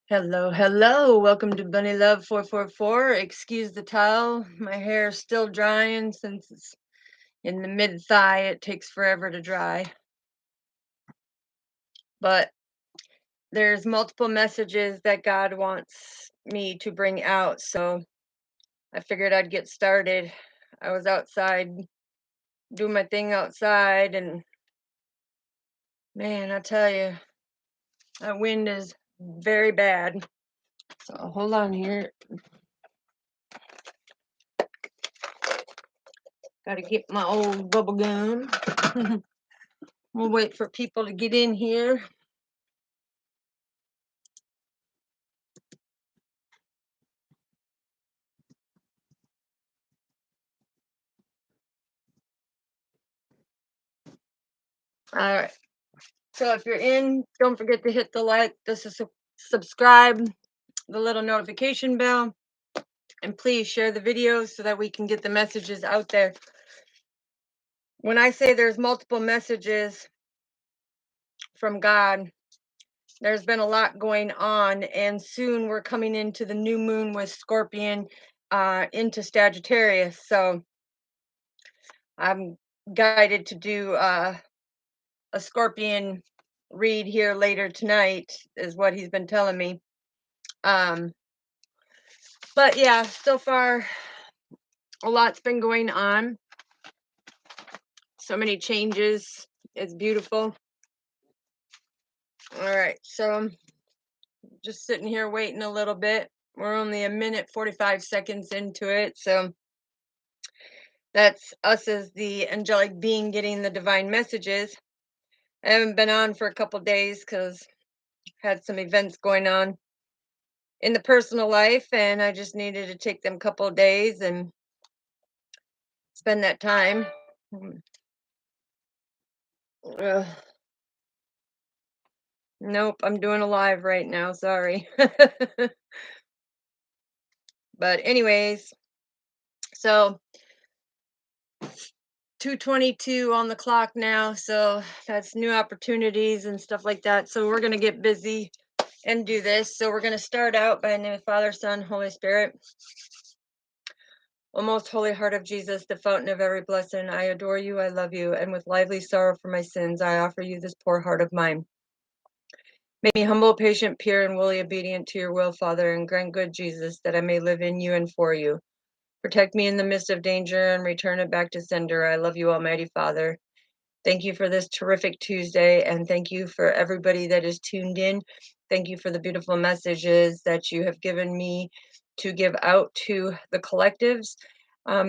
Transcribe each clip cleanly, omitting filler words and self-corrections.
Hello, hello. Welcome to Bunny Love 444. Excuse the towel. My hair is still drying since it's in the mid thigh. It takes forever to dry. But there's multiple messages that God wants me to bring out. So I figured I'd get started. I was outside doing my thing outside, and man, I tell you, that wind is very bad. So hold on here. Got to get my old bubble gum. We'll wait for people to get in here. All right. So if you're in, don't forget to hit the like, subscribe, the little notification bell, and please share the videos so that we can get the messages out there. When I say there's multiple messages from God, there's been a lot going on, and soon we're coming into the new moon with Scorpion into Sagittarius. So I'm guided to do a Scorpion read here later tonight, is what he's been telling me. But yeah, so far a lot's been going on. So many changes. It's beautiful. All right, so I'm just sitting here waiting a little bit. We're only a minute 45 seconds into it, so that's us as the angelic being getting the divine messages. I haven't been on for a couple days because I had some events going on in the personal life, and I just needed to take them a couple of days and spend that time. Ugh. Nope, I'm doing a live right now. Sorry. But anyways, so 2:22 on the clock now, so that's new opportunities and stuff like that. So we're gonna get busy and do this. So we're gonna start out by the name of Father, Son, Holy Spirit. O most holy heart of Jesus, the fountain of every blessing, I adore you, I love you, and with lively sorrow for my sins, I offer you this poor heart of mine. Make me humble, patient, pure, and wholly obedient to your will, Father, and grant good Jesus that I may live in you and for you. Protect me in the midst of danger and return it back to sender. I love you, Almighty Father. Thank you for this terrific Tuesday, and thank you for everybody that is tuned in. Thank you for the beautiful messages that you have given me to give out to the collectives,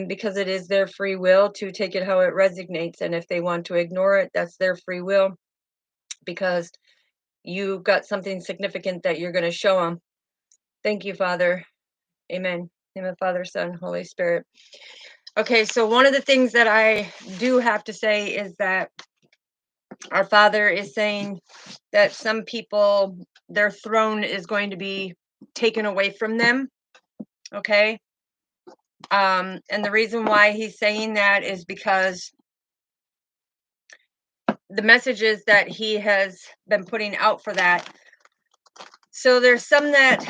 because it is their free will to take it how it resonates. And if they want to ignore it, that's their free will, because you got something significant that you're going to show them. Thank you, Father. Amen. In the name of the Father, Son, Holy Spirit. Okay, so one of the things that I do have to say is that our Father is saying that some people, their throne is going to be taken away from them. Okay. And the reason why he's saying that is because the messages that he has been putting out for that. So there's some that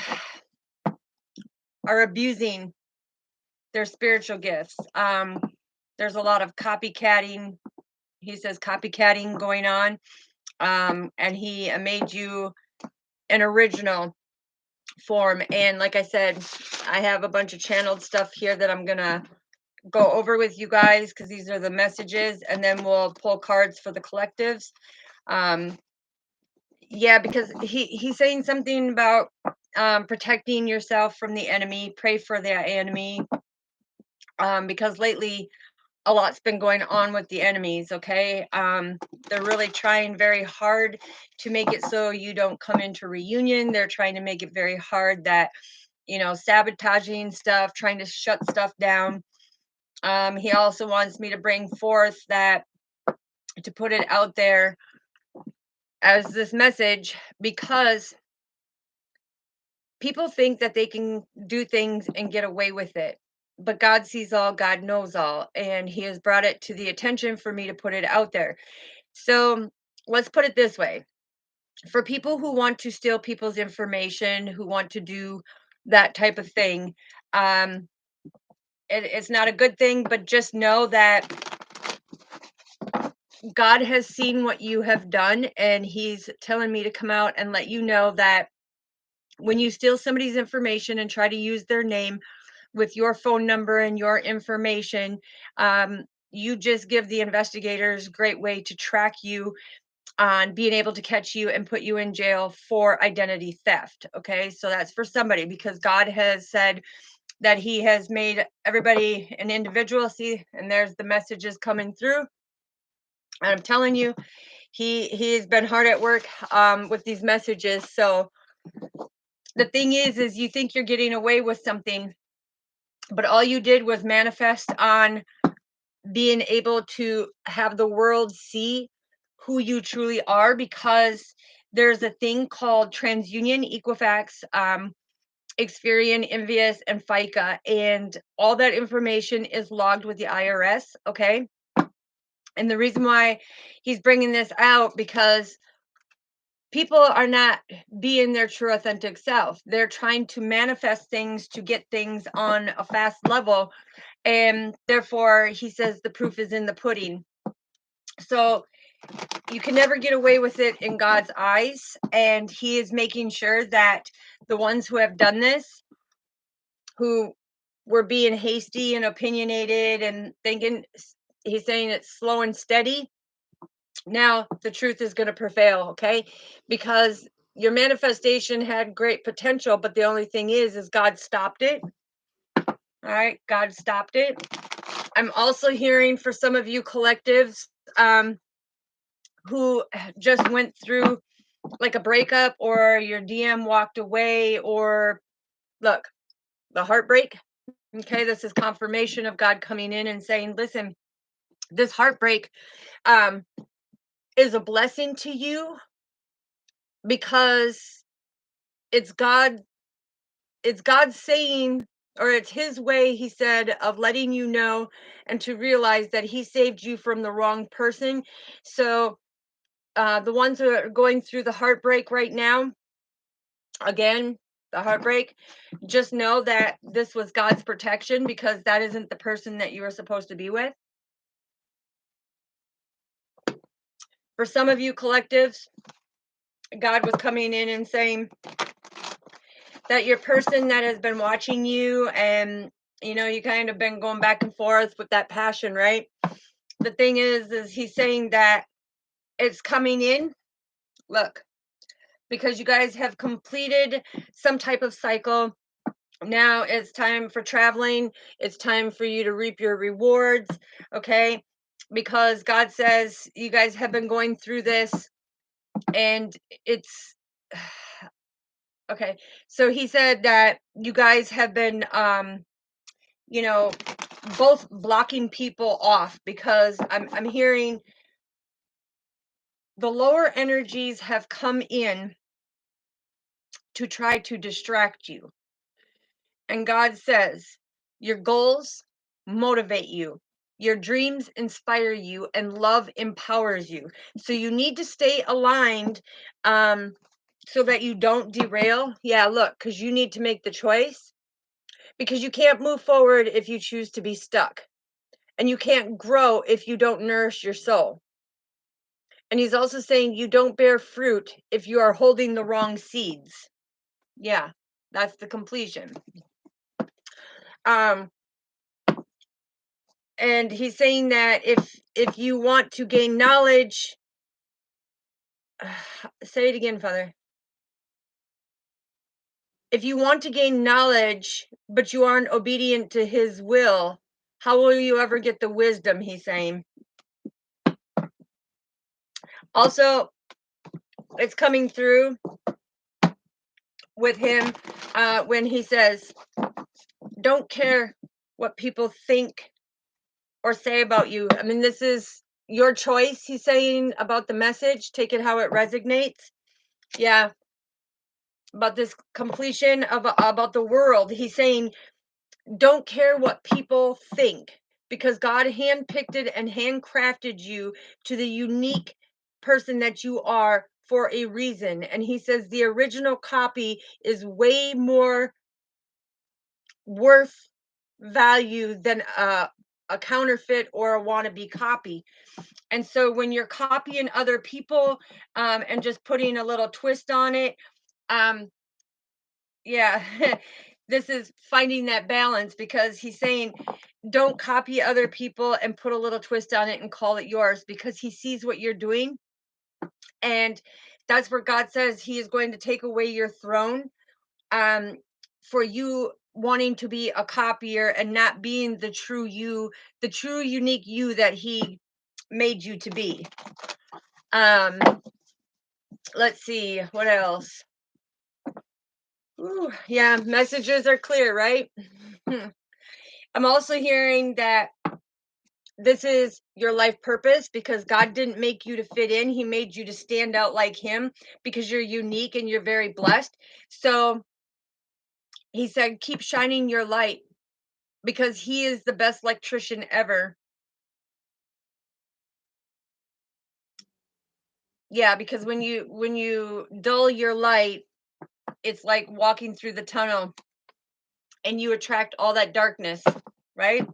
are abusing their spiritual gifts. There's a lot of copycatting. He says copycatting going on. And he made you an original form. And like I said, I have a bunch of channeled stuff here that I'm gonna go over with you guys, because these are the messages, and then we'll pull cards for the collectives. Yeah, because he's saying something about protecting yourself from the enemy. Pray for the enemy, because lately a lot's been going on with the enemies. Okay. They're really trying very hard to make it so you don't come into reunion. They're trying to make it very hard that, sabotaging stuff, trying to shut stuff down. He also wants me to bring forth that, to put it out there as this message, because people think that they can do things and get away with it. But God sees all, God knows all, and he has brought it to the attention for me to put it out there. So let's put it this way. for people who want to steal people's information, who want to do that type of thing, um, it's not a good thing, but just know that God has seen what you have done, and He's telling me to come out and let you know that when you steal somebody's information and try to use their name with your phone number and your information, you just give the investigators great way to track you on being able to catch you and put you in jail for identity theft. Okay, so that's for somebody, because God has said that He has made everybody an individual. See, and there's the messages coming through. And I'm telling you, he's been hard at work with these messages. So the thing is you think you're getting away with something, but all you did was manifest on being able to have the world see who you truly are, because there's a thing called TransUnion, Equifax, Experian, Envious, and FICA, and all that information is logged with the IRS. Okay, and the reason why he's bringing this out, because people are not being their true authentic self. They're trying to manifest things to get things on a fast level, and therefore he says the proof is in the pudding. So you can never get away with it in God's eyes, and He is making sure that the ones who have done this, who were being hasty and opinionated and thinking, He's saying it's slow and steady. Now the truth is going to prevail, okay? Because your manifestation had great potential, but the only thing is God stopped it. All right, God stopped it. I'm also hearing for some of you collectives who just went through like a breakup, or your DM walked away, or look, the heartbreak. Okay, this is confirmation of God coming in and saying, listen, this heartbreak is a blessing to you, because it's God, it's God saying, or it's His way, He said, of letting you know and to realize that He saved you from the wrong person. So the ones who are going through the heartbreak right now, again, the heartbreak, just know that this was God's protection, because that isn't the person that you were supposed to be with. For some of you collectives, God was coming in and saying that your person that has been watching you, and you kind of been going back and forth with that passion, right? The thing is He's saying that it's coming in. Look, because you guys have completed some type of cycle. Now it's time for traveling. It's time for you to reap your rewards. Okay, because God says you guys have been going through this, and it's okay. So He said that you guys have been you know both blocking people off, because I'm hearing the lower energies have come in to try to distract you. And God says, your goals motivate you, your dreams inspire you, and love empowers you. So you need to stay aligned, so that you don't derail. Yeah, look, because you need to make the choice, because you can't move forward if you choose to be stuck. And you can't grow if you don't nourish your soul. And He's also saying you don't bear fruit if you are holding the wrong seeds. Yeah, that's the completion. Um, and He's saying that if you want to gain knowledge, say it again, Father. If you want to gain knowledge, but you aren't obedient to His will, how will you ever get the wisdom? He's saying. Also, it's coming through with him when he says, don't care what people think or say about you. I mean, this is your choice. He's saying about the message, take it how it resonates. Yeah, about this completion of about the world. He's saying, don't care what people think, because God handpicked it and handcrafted you to the unique person that you are for a reason. And he says the original copy is way more worth value than a counterfeit or a wannabe copy. And so when you're copying other people and just putting a little twist on it, um, yeah, this is finding that balance, because he's saying don't copy other people and put a little twist on it and call it yours, because he sees what you're doing. And that's where God says he is going to take away your throne um, for you wanting to be a copier and not being the true you, the true unique you that he made you to be. Um, let's see, what else? Ooh, yeah, messages are clear, right? I'm also hearing that this is your life purpose, because God didn't make you to fit in. He made you to stand out like him, because you're unique and you're very blessed. So he said, keep shining your light, because he is the best electrician ever. Yeah, because when you dull your light, it's like walking through the tunnel and you attract all that darkness, right?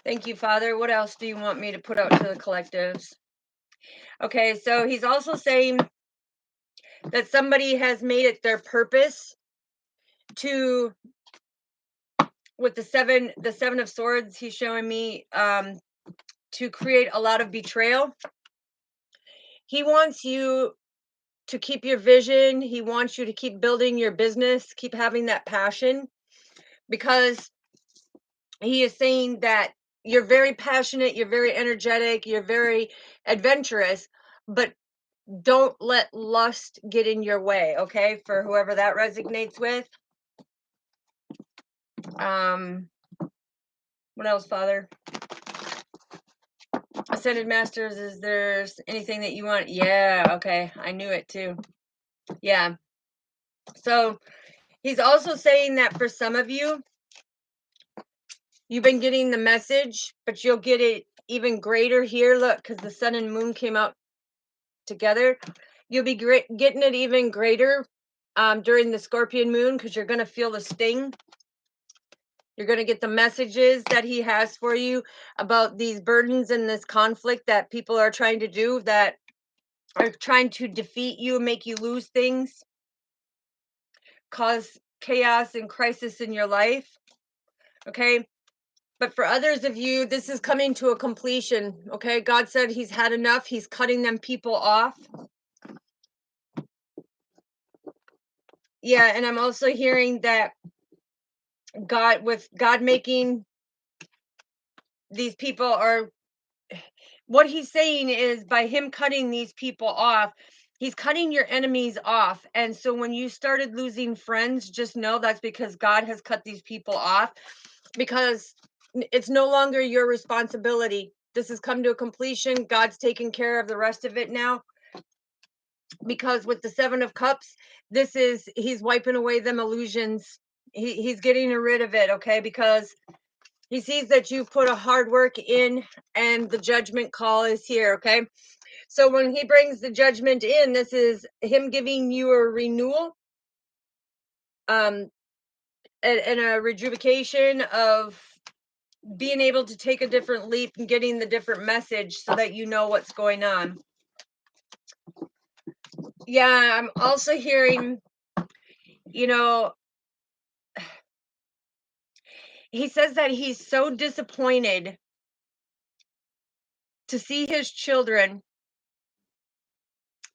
Thank you, Father. What else do you want me to put out to the collectives? Okay, so he's also saying that somebody has made it their purpose to, with the seven of swords, he's showing me to create a lot of betrayal. He wants you to keep your vision. He wants you to keep building your business, keep having that passion, because he is saying that you're very passionate, you're very energetic, you're very adventurous, but don't let lust get in your way, okay? For whoever that resonates with. What else, Father? Ascended Masters, is there anything that you want? Yeah, okay. I knew it too. Yeah. So he's also saying that for some of you, you've been getting the message, but you'll get it even greater here. Look, because the sun and moon came out together. You'll be getting it even greater during the Scorpion moon, because you're going to feel the sting. You're going to get the messages that he has for you about these burdens and this conflict that people are trying to do, that are trying to defeat you, make you lose things, cause chaos and crisis in your life. Okay. But for others of you, this is coming to a completion. Okay. God said he's had enough. He's cutting them people off. Yeah. And I'm also hearing that with God making these people, are what he's saying is, by him cutting these people off, he's cutting your enemies off. And so when you started losing friends, just know that's because God has cut these people off, because it's no longer your responsibility. This has come to a completion. God's taking care of the rest of it now. Because with the Seven of Cups, he's wiping away them illusions. He's getting rid of it, okay? Because he sees that you put a hard work in, and the judgment call is here, okay? So when he brings the judgment in, this is him giving you a renewal, and a rejuvenation of being able to take a different leap and getting the different message, so that you know what's going on. Yeah, I'm also hearing, he says that he's so disappointed to see his children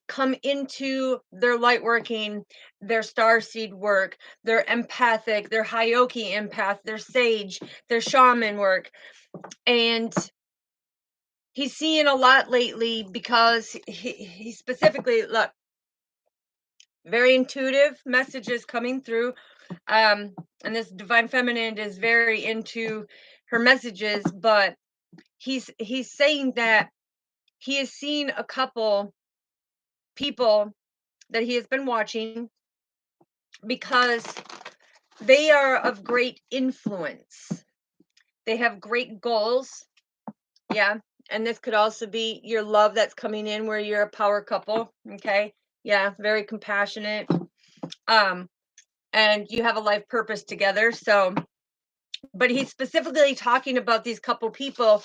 come into their light working, their star seed work, their empathic, their Hyoki empath, their sage, their shaman work. And he's seeing a lot lately, because he specifically, look, very intuitive messages coming through. And this divine feminine is very into her messages, but he's saying that he has seen a couple people that he has been watching, because they are of great influence. They have great goals. Yeah. And this could also be your love that's coming in where you're a power couple. Okay. Yeah. Very compassionate. And you have a life purpose together. So, but he's specifically talking about these couple people,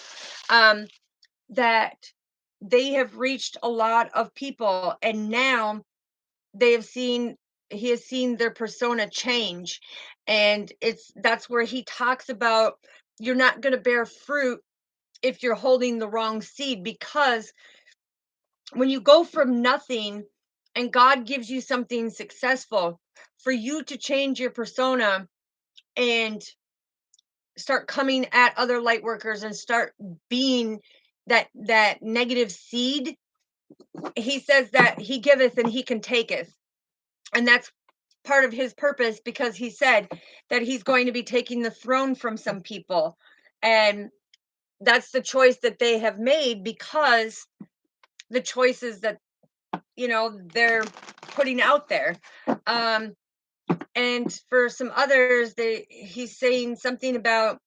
that they have reached a lot of people, and now they have seen he has seen their persona change. And that's where he talks about, you're not going to bear fruit if you're holding the wrong seed, because when you go from nothing and God gives you something successful, for you to change your persona and start coming at other light workers and start being that negative seed, he says that he giveth and he can taketh. And that's part of his purpose, because he said that he's going to be taking the throne from some people. And that's the choice that they have made, because the choices that they're putting out there. And for some others, he's saying something about,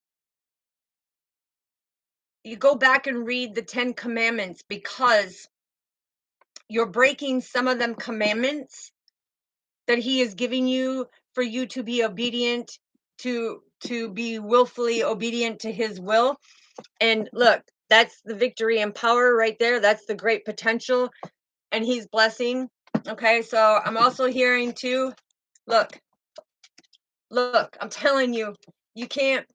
you go back and read the 10 commandments, because you're breaking some of them commandments that he is giving you for you to be obedient, to be willfully obedient to his will. And look, that's the victory and power right there. That's the great potential, and he's blessing. Okay, so I'm also hearing too, look, I'm telling you, you can't,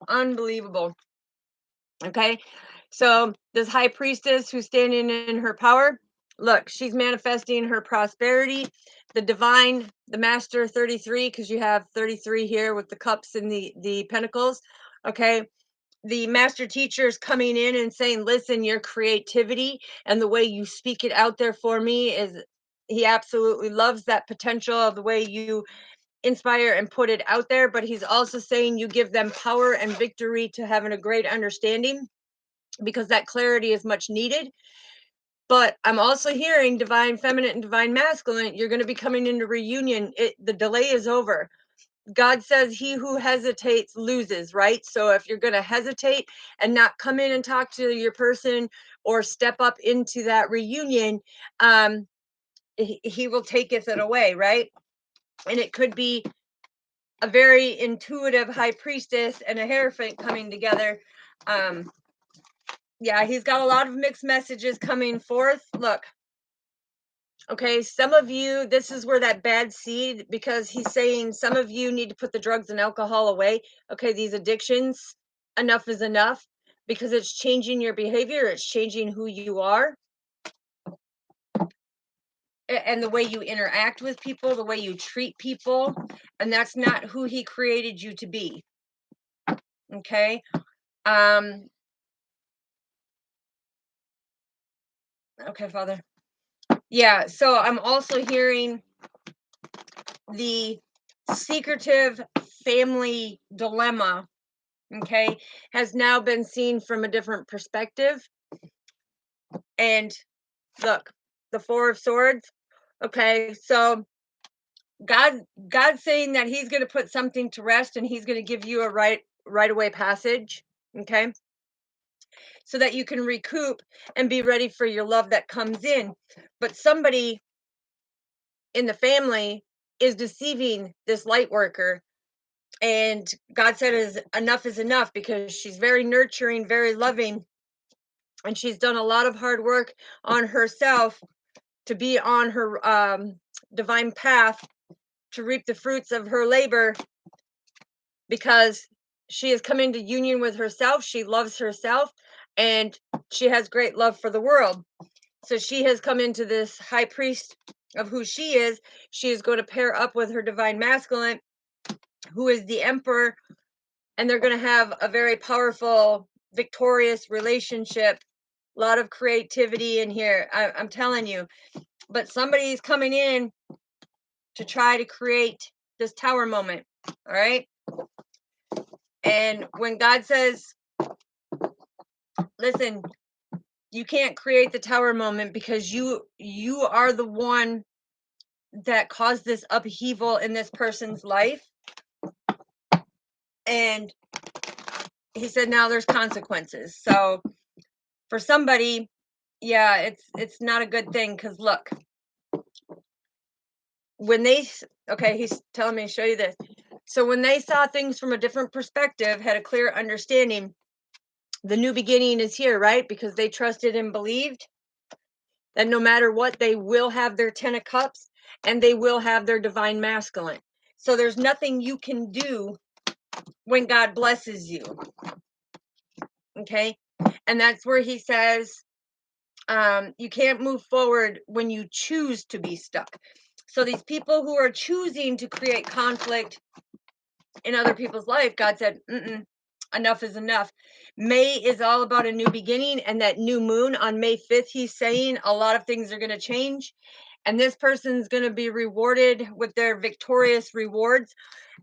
unbelievable. Okay, so this high priestess who's standing in her power, look, she's manifesting her prosperity, the divine, the master 33, because you have 33 here with the cups and the pentacles. Okay, the master teacher is coming in and saying, listen, your creativity and the way you speak it out there for me is, he absolutely loves that potential of the way you inspire and put it out there. But he's also saying you give them power and victory to having a great understanding, because that clarity is much needed. But I'm also hearing divine feminine and divine masculine, you're going to be coming into reunion. The delay is over. God says he who hesitates loses, right? So if you're going to hesitate and not come in and talk to your person or step up into that reunion, he will taketh it away, right? And it could be a very intuitive high priestess and a hierophant coming together. Yeah, he's got a lot of mixed messages coming forth. Look, okay, some of you, this is where that bad seed, because he's saying some of you need to put the drugs and alcohol away. Okay, these addictions, enough is enough, because it's changing your behavior, it's changing who you are, and the way you interact with people, the way you treat people, and that's not who he created you to be. Okay, okay, Father. Yeah, so I'm also hearing the secretive family dilemma, okay, has now been seen from a different perspective. And look, the Four of Swords. Okay, so God's saying that he's going to put something to rest, and he's going to give you a right away passage, okay, so that you can recoup and be ready for your love that comes in. But somebody in the family is deceiving this light worker, and God said is enough, because she's very nurturing, very loving, and she's done a lot of hard work on herself to be on her divine path to reap the fruits of her labor, because she has come into union with herself. She loves herself, and she has great love for the world. So she has come into this high priest of who she is. She is going to pair up with her divine masculine, who is the emperor, and they're going to have a very powerful, victorious relationship. A lot of creativity in here, I'm telling you. But somebody's coming in to try to create this tower moment. All right. And when God says, listen, you can't create the tower moment, because you are the one that caused this upheaval in this person's life. And he said now there's consequences. So for somebody, yeah, it's not a good thing, because look, when they, okay, he's telling me to show you this. So when they saw things from a different perspective, had a clear understanding, the new beginning is here, right? Because they trusted and believed that no matter what, they will have their 10 of cups and they will have their divine masculine. So there's nothing you can do when God blesses you. Okay. And that's where he says, you can't move forward when you choose to be stuck. So these people who are choosing to create conflict in other people's life, God said, enough is enough. May is all about a new beginning, and that new moon on May 5th, he's saying a lot of things are going to change, and this person's going to be rewarded with their victorious rewards,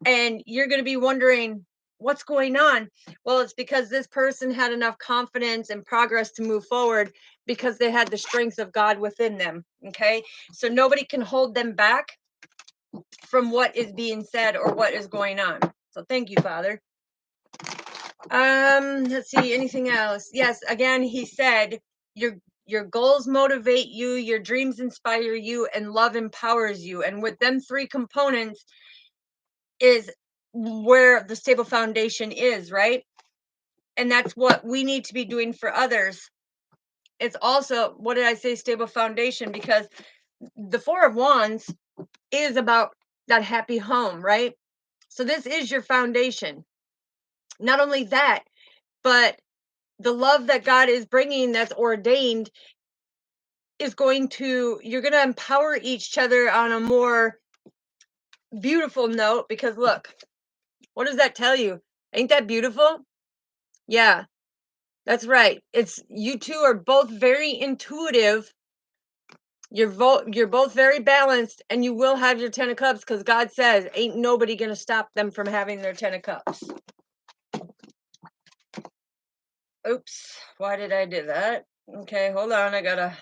and you're going to be wondering what's going on. Well, it's because this person had enough confidence and progress to move forward because they had the strength of God within them. Okay, so nobody can hold them back from what is being said or what is going on. So thank you, Father. Let's see, anything else? Yes, again, he said your goals motivate you, your dreams inspire you, and love empowers you. And with them three components is where the stable foundation is, right? And that's what we need to be doing for others. It's also, what did I say, stable foundation? Because the Four of Wands is about that happy home, right? So this is your foundation. Not only that, but the love that God is bringing, that's ordained, is going to, you're going to empower each other on a more beautiful note. Because look, what does that tell you? Ain't that beautiful? Yeah, that's right. It's, you two are both very intuitive. You're both very balanced, and you will have your 10 of cups, because God says ain't nobody going to stop them from having their 10 of cups. Oops, why did I do that? Okay, hold on, I gotta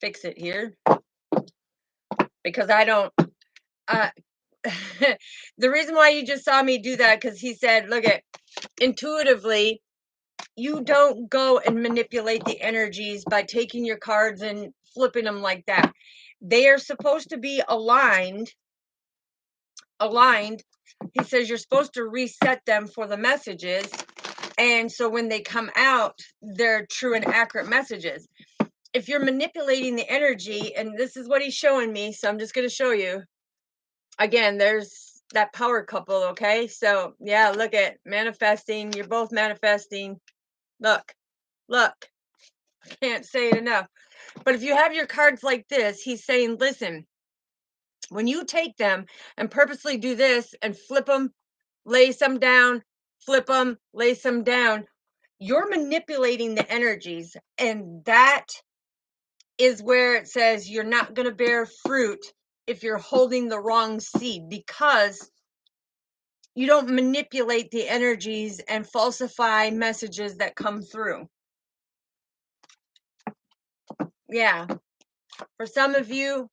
fix it here, because I don't the reason why you just saw me do that, because he said, look at, intuitively, you don't go and manipulate the energies by taking your cards and flipping them like that. They are supposed to be aligned. He says you're supposed to reset them for the messages, and so when they come out, they're true and accurate messages. If you're manipulating the energy, and this is what he's showing me, so I'm just going to show you again, there's that power couple. Okay, so yeah, look at manifesting, you're both manifesting. Look, I can't say it enough. But if you have your cards like this, he's saying, listen, when you take them and purposely do this and flip them, lay some down, flip them, lay some down, you're manipulating the energies. And that is where it says you're not going to bear fruit if you're holding the wrong seed, because you don't manipulate the energies and falsify messages that come through. Yeah. For some of you,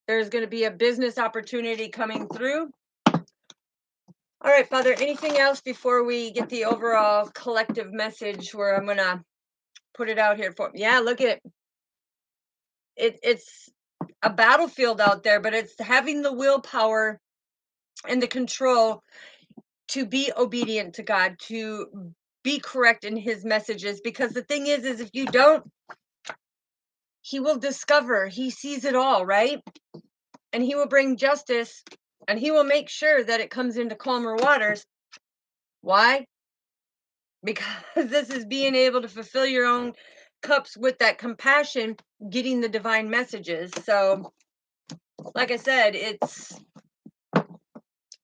there's going to be a business opportunity coming through. All right, Father, anything else before we get the overall collective message, where I'm going to put it out here for? Yeah, look at it. It's a battlefield out there, but it's having the willpower and the control to be obedient to God, to be correct in his messages. Because the thing is if you don't, he will discover, he sees it all, right? And he will bring justice, and he will make sure that it comes into calmer waters. Why? Because this is being able to fulfill your own cups with that compassion, getting the divine messages. So, like I said, it's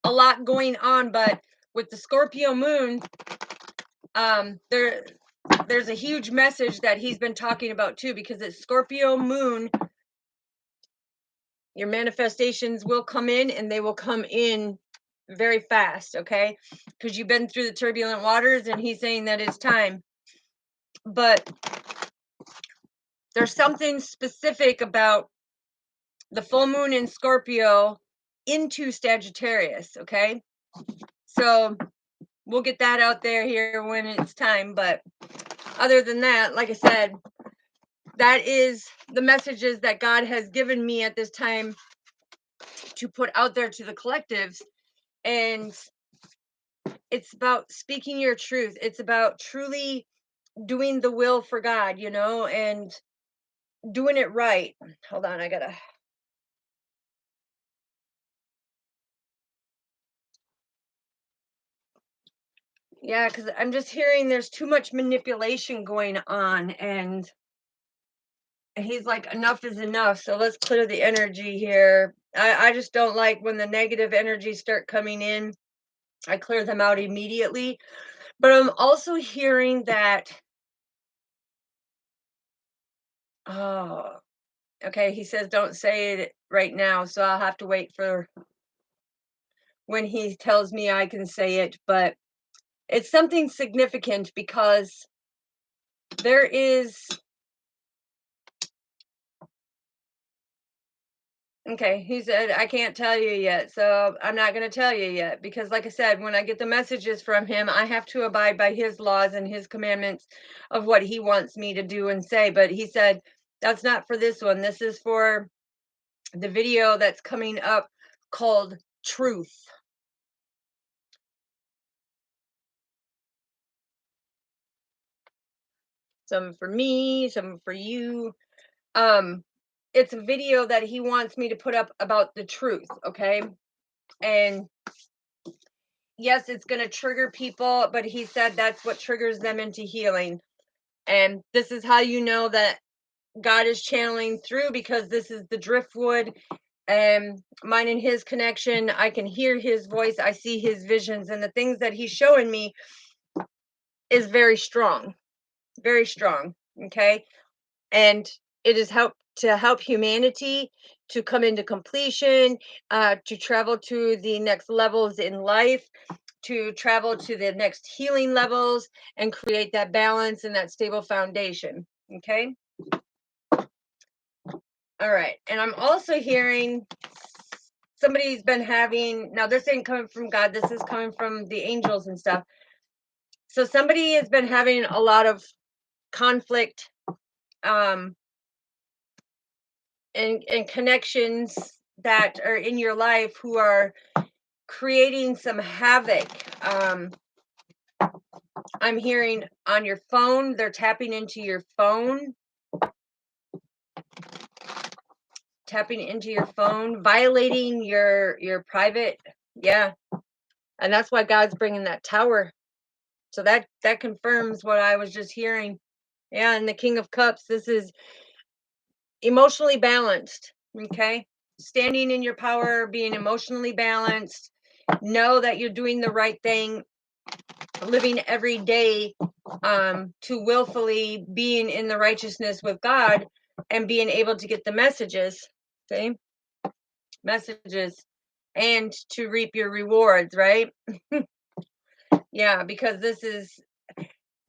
a lot going on, but with the Scorpio moon, there's a huge message that he's been talking about too, because it's Scorpio moon. Your manifestations will come in, and they will come in very fast, okay? Because you've been through the turbulent waters, and he's saying that it's time. But there's something specific about the full moon in Scorpio into Sagittarius, okay? So we'll get that out there here when it's time. But other than that, like I said, that is the messages that God has given me at this time to put out there to the collectives. And it's about speaking your truth. It's about truly doing the will for God, and doing it right. Hold on, I gotta. Yeah, because I'm just hearing there's too much manipulation going on, and he's like, enough is enough. So let's clear the energy here. I just don't like when the negative energies start coming in. I clear them out immediately. But I'm also hearing that, oh, okay, he says don't say it right now, so I'll have to wait for when he tells me I can say it. But it's something significant because there is, okay, he said, I can't tell you yet. So I'm not going to tell you yet because, like I said, when I get the messages from him, I have to abide by his laws and his commandments of what he wants me to do and say. But he said, that's not for this one. This is for the video that's coming up called Truth. Some for me, some for you. Um, it's a video that he wants me to put up about the truth, okay? And yes, it's going to trigger people, but he said that's what triggers them into healing. And this is how you know that God is channeling through, because this is the driftwood and mine and his connection. I can hear his voice, I see his visions, and the things that he's showing me is very strong, very strong. Okay. And it is help humanity to come into completion, to travel to the next levels in life, to travel to the next healing levels and create that balance and that stable foundation. Okay. All right. And I'm also hearing somebody's been having, now this ain't coming from God, this is coming from the angels and stuff. So somebody has been having a lot of conflict, and connections that are in your life who are creating some havoc. I'm hearing on your phone, they're tapping into your phone, violating your private, yeah. And that's why God's bringing that tower. So that confirms what I was just hearing. Yeah, and the King of Cups, this is emotionally balanced, okay? Standing in your power, being emotionally balanced, know that you're doing the right thing, living every day, to willfully being in the righteousness with God and being able to get the messages, okay? Messages, and to reap your rewards, right? Yeah, because this is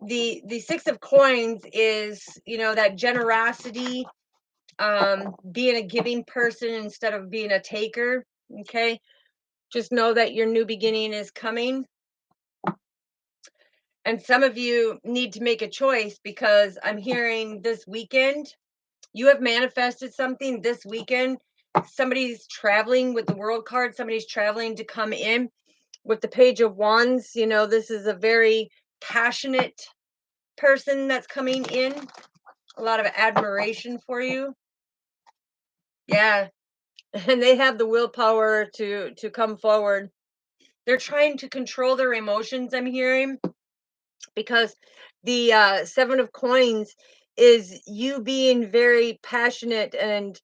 the Six of Coins is, that generosity, being a giving person instead of being a taker. Okay. Just know that your new beginning is coming. And some of you need to make a choice, because I'm hearing this weekend, you have manifested something this weekend. Somebody's traveling with the World card, somebody's traveling to come in with the Page of Wands. This is a very passionate person that's coming in, a lot of admiration for you. Yeah. And they have the willpower to come forward. They're trying to control their emotions, I'm hearing, because the Seven of Coins is you being very passionate and,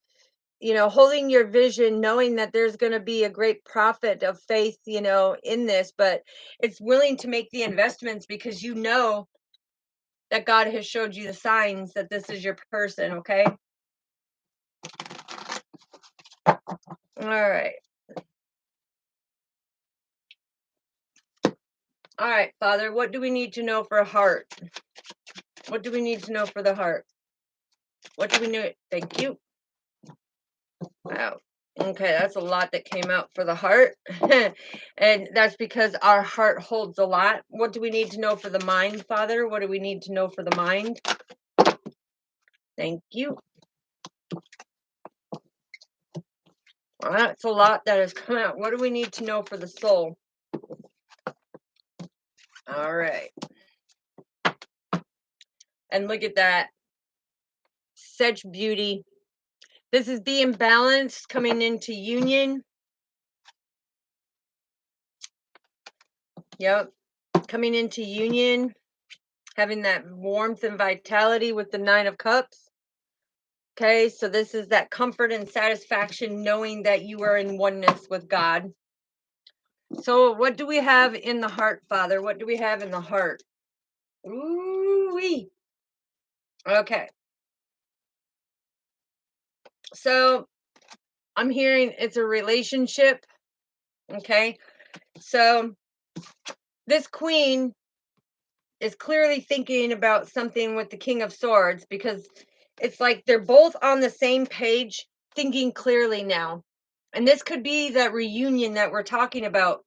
holding your vision, knowing that there's going to be a great profit of faith, in this, but it's willing to make the investments because you know that God has showed you the signs that this is your person. Okay. All right. All right, Father, what do we need to know for a heart? What do we need to know for the heart? What do we know? Thank you. Wow. Okay, that's a lot that came out for the heart. And that's because our heart holds a lot. What do we need to know for the mind, Father? What do we need to know for the mind? Thank you. Well, that's a lot that has come out. What do we need to know for the soul? All right. And look at that. Such beauty. This is being balanced, coming into union. Yep. Coming into union, having that warmth and vitality with the Nine of Cups. Okay, so this is that comfort and satisfaction knowing that you are in oneness with God. So what do we have in the heart, Father? What do we have in the heart? Ooh-wee. Okay. So I'm hearing it's a relationship. Okay. So this queen is clearly thinking about something with the King of Swords, because it's like they're both on the same page, thinking clearly now. And this could be that reunion that we're talking about,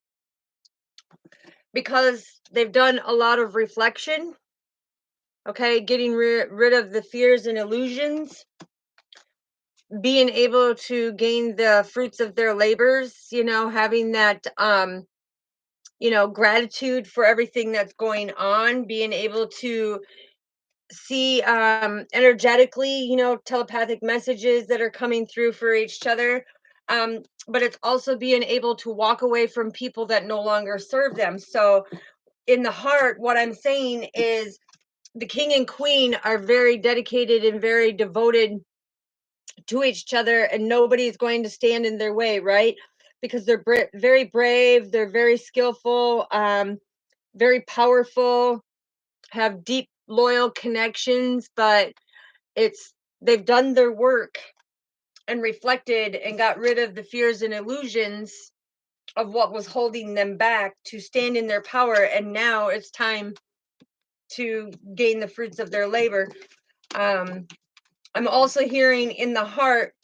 because they've done a lot of reflection. Okay, getting rid of the fears and illusions, being able to gain the fruits of their labors, having that gratitude for everything that's going on, being able to see energetically, telepathic messages that are coming through for each other. But it's also being able to walk away from people that no longer serve them. So in the heart, what I'm saying is the king and queen are very dedicated and very devoted to each other, and nobody's going to stand in their way, right? Because they're very brave, they're very skillful, very powerful, have deep loyal connections, but it's they've done their work and reflected and got rid of the fears and illusions of what was holding them back to stand in their power, and now it's time to gain the fruits of their labor. I'm also hearing in the heart,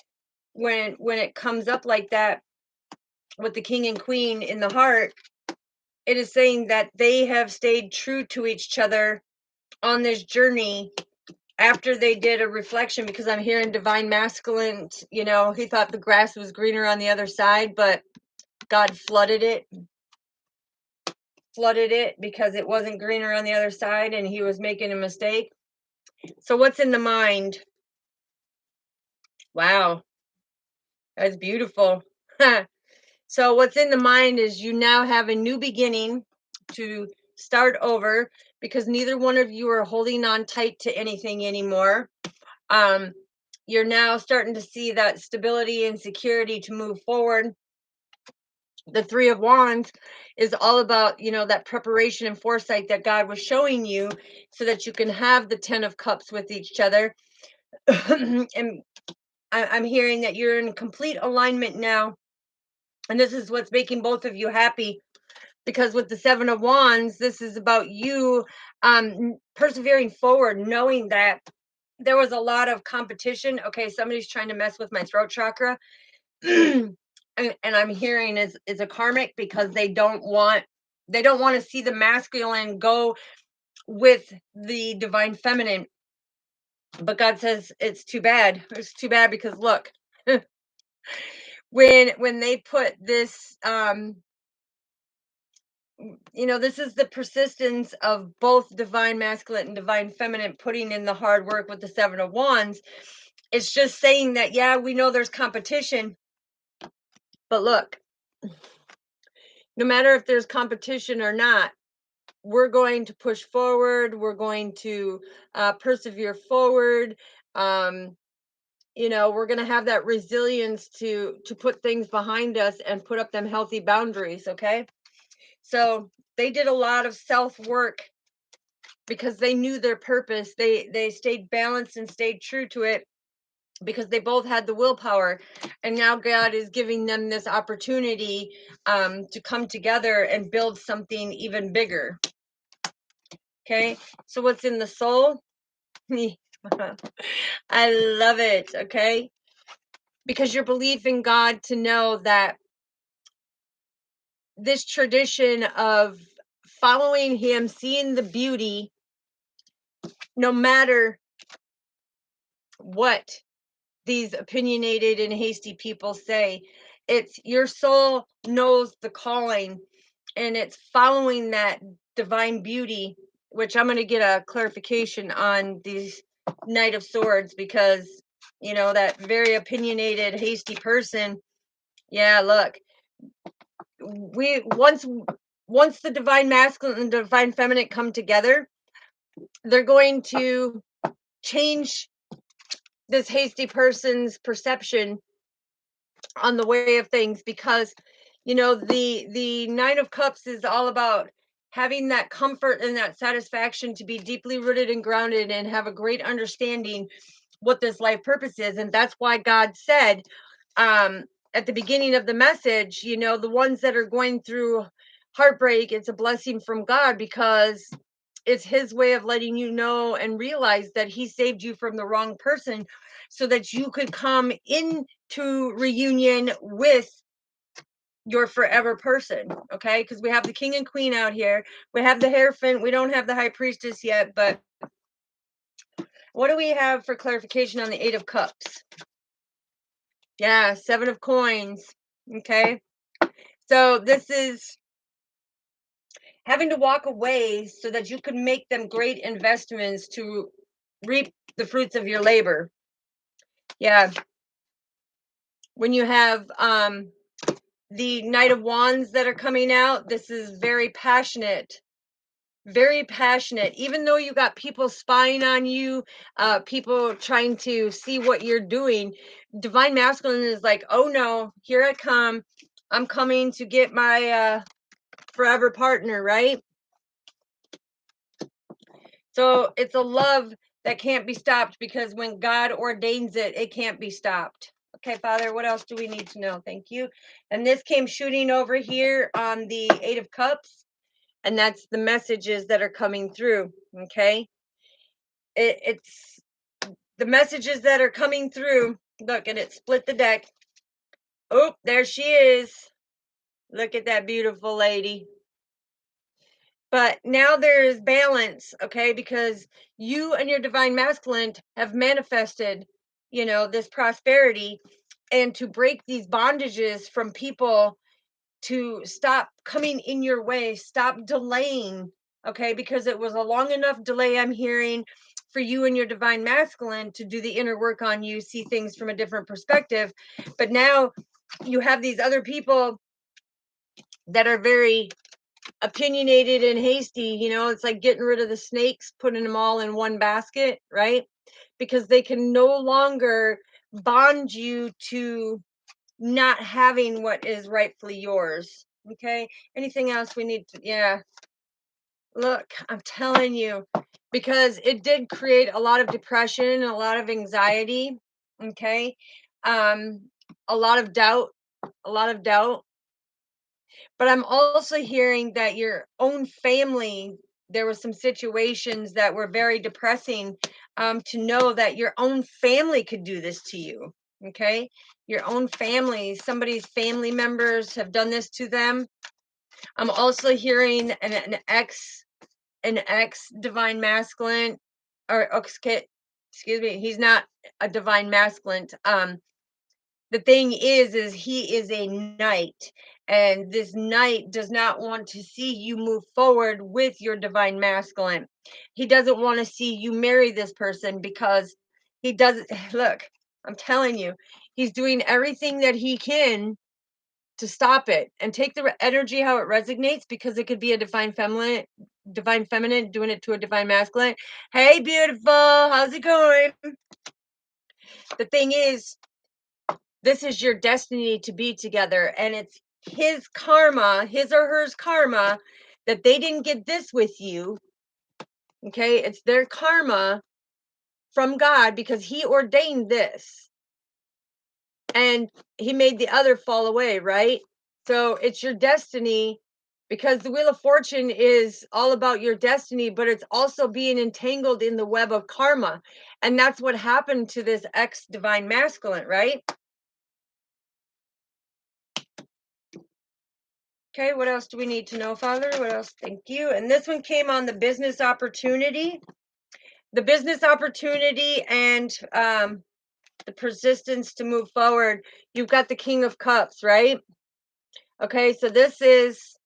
when it comes up like that with the king and queen in the heart, it is saying that they have stayed true to each other on this journey after they did a reflection, because I'm hearing divine masculine, he thought the grass was greener on the other side, but God flooded it because it wasn't greener on the other side and he was making a mistake. So what's in the mind? Wow, that's beautiful. So what's in the mind is you now have a new beginning to start over, because neither one of you are holding on tight to anything anymore. You're now starting to see that stability and security to move forward. The Three of Wands is all about, that preparation and foresight that God was showing you so that you can have the 10 of Cups with each other. And I'm hearing that you're in complete alignment now. And this is what's making both of you happy, because with the Seven of Wands, this is about you persevering forward, knowing that there was a lot of competition. Okay, somebody's trying to mess with my throat chakra. and I'm hearing is a karmic, because they don't want to see the masculine go with the divine feminine. But God says it's too bad. It's too bad, because look, when they put this this is the persistence of both divine masculine and divine feminine putting in the hard work with the Seven of Wands. It's just saying that, yeah, we know there's competition, but look, no matter if there's competition or not, we're going to push forward. We're going to persevere forward. We're going to have that resilience to put things behind us and put up them healthy boundaries. Okay. So they did a lot of self work because they knew their purpose. They stayed balanced and stayed true to it, because they both had the willpower, and now God is giving them this opportunity to come together and build something even bigger. Okay, so what's in the soul? I love it. Okay, because your belief in God to know that this tradition of following him, seeing the beauty, no matter what these opinionated and hasty people say, it's your soul knows the calling, and it's following that divine beauty, which I'm going to get a clarification on these Knight of Swords, because that very opinionated hasty person, yeah, look, we once the divine masculine and divine feminine come together, they're going to change this hasty person's perception on the way of things, because the Nine of Cups is all about having that comfort and that satisfaction to be deeply rooted and grounded and have a great understanding what this life purpose is. And that's why God said, at the beginning of the message, the ones that are going through heartbreak, it's a blessing from God, because it's his way of letting you know and realize that he saved you from the wrong person so that you could come into reunion with your forever person. Okay, because we have the king and queen out here, we have the Hierophant, we don't have the high priestess yet. But what do we have for clarification on the Eight of Cups? Yeah, Seven of Coins. Okay, so this is having to walk away so that you can make them great investments to reap the fruits of your labor. Yeah, when you have the Knight of Wands that are coming out, this is very passionate, very passionate. Even though you got people spying on you, people trying to see what you're doing, divine masculine is like, oh no, here I come, I'm coming to get my forever partner, right? So it's a love that can't be stopped, because when God ordains it, it can't be stopped. Okay, Father, what else do we need to know? Thank you. And this came shooting over here on the Eight of Cups, and that's the messages that are coming through. Okay, it's the messages that are coming through. Look, and it split the deck. Oh, there she is. Look at that beautiful lady. But now there is balance, okay? Because you and your divine masculine have manifested, this prosperity, and to break these bondages from people, to stop coming in your way, stop delaying, okay? Because it was a long enough delay, I'm hearing, for you and your divine masculine to do the inner work on you, see things from a different perspective. But now you have these other people that are very opinionated and hasty. It's like getting rid of the snakes, putting them all in one basket, right? Because they can no longer bond you to not having what is rightfully yours. Okay, anything else we need to? Yeah, look, I'm telling you, because it did create a lot of depression and a lot of anxiety. Okay, um a lot of doubt, a lot of doubt. But I'm also hearing that your own family, there were some situations that were very depressing, to know that your own family could do this to you. Okay, your own family, somebody's family members have done this to them. I'm also hearing an ex divine masculine, or excuse me, he's not a divine masculine. The thing is he is a knight, and this knight does not want to see you move forward with your divine masculine. He doesn't want to see you marry this person, because he doesn't look, I'm telling you, he's doing everything that he can to stop it. And take the energy how it resonates, because it could be a divine feminine doing it to a divine masculine. Hey, beautiful, how's it going? The thing is, this is your destiny to be together, and it's his karma, his or hers karma, that they didn't get this with you. Okay, it's their karma from God, because he ordained this, and he made the other fall away, right? So it's your destiny, because the Wheel of Fortune is all about your destiny, but it's also being entangled in the web of karma. And that's what happened to this ex divine masculine, right? Okay, what else do we need to know, Father? What else? Thank you. And this one came on the business opportunity. The business opportunity and the persistence to move forward. You've got the King of Cups, right? Okay, so this is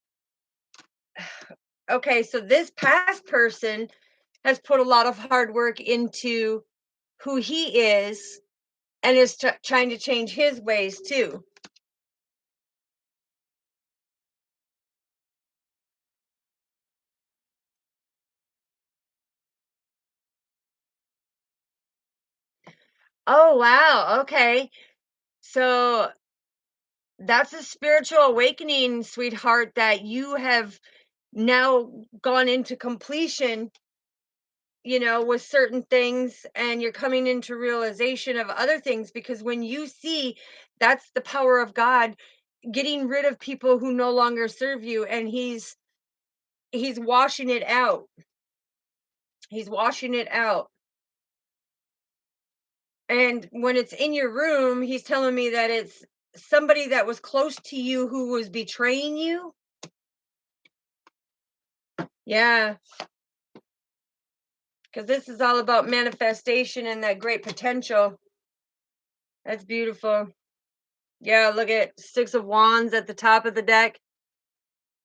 okay, so this past person has put a lot of hard work into who he is and is trying to change his ways too. Oh, wow. Okay. So that's a spiritual awakening, sweetheart, that you have now gone into completion, with certain things, and you're coming into realization of other things, because when you see, that's the power of God getting rid of people who no longer serve you, and he's washing it out. He's washing it out. And when it's in your room, he's telling me that it's somebody that was close to you who was betraying you. Yeah, because this is all about manifestation and that great potential. That's beautiful. Yeah, look at Six of Wands at the top of the deck.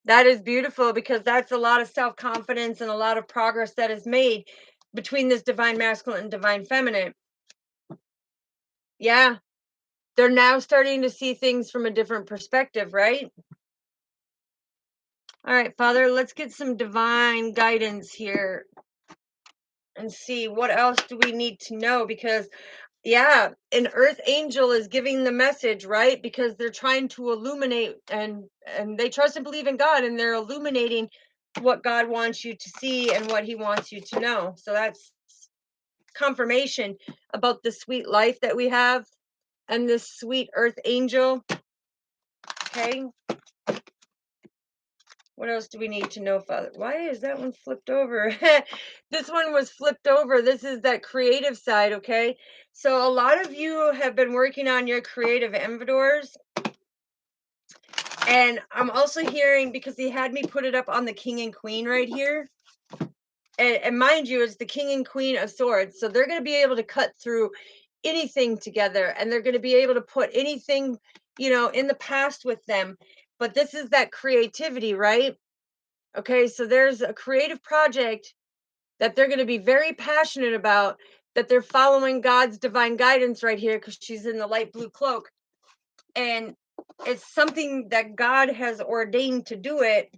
That is beautiful, because that's a lot of self-confidence and a lot of progress that is made between this divine masculine and divine feminine. Yeah, they're now starting to see things from a different perspective, right? All right, Father, let's get some divine guidance here and see what else do we need to know, because yeah, an earth angel is giving the message, right? Because they're trying to illuminate, and they trust and believe in God, and they're illuminating what God wants you to see and what he wants you to know. So that's confirmation about the sweet life that we have and this sweet earth angel. Okay. What else do we need to know, Father? Why is that one flipped over? This one was flipped over. This is that creative side, okay? So a lot of you have been working on your creative endeavors. And I'm also hearing, because he had me put it up on the King and Queen right here. And mind you, it's the King and Queen of Swords. So they're going to be able to cut through anything together, and they're going to be able to put anything, in the past with them. But this is that creativity, right? Okay, so there's a creative project that they're going to be very passionate about, that they're following God's divine guidance right here, because she's in the light blue cloak. And it's something that God has ordained to do it.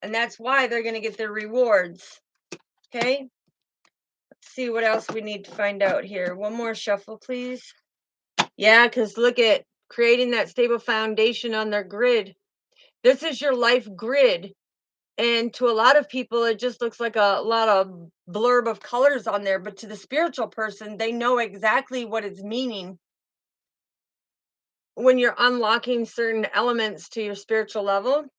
And that's why they're going to get their rewards. Okay, let's see what else we need to find out here. One more shuffle, please. Yeah, because look at creating that stable foundation on their grid. This is your life grid. And to a lot of people, it just looks like a lot of blurb of colors on there. But to the spiritual person, they know exactly what it's meaning when you're unlocking certain elements to your spiritual levels.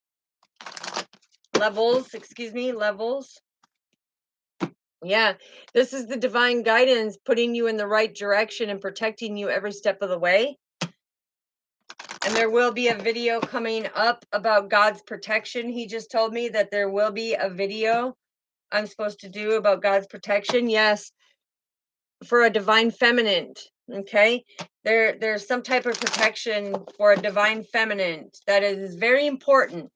Yeah, this is the divine guidance putting you in the right direction and protecting you every step of the way. And there will be a video coming up about God's protection. He just told me that there will be a video I'm supposed to do about God's protection. Yes, for a divine feminine. Okay, there's some type of protection for a divine feminine that is very important.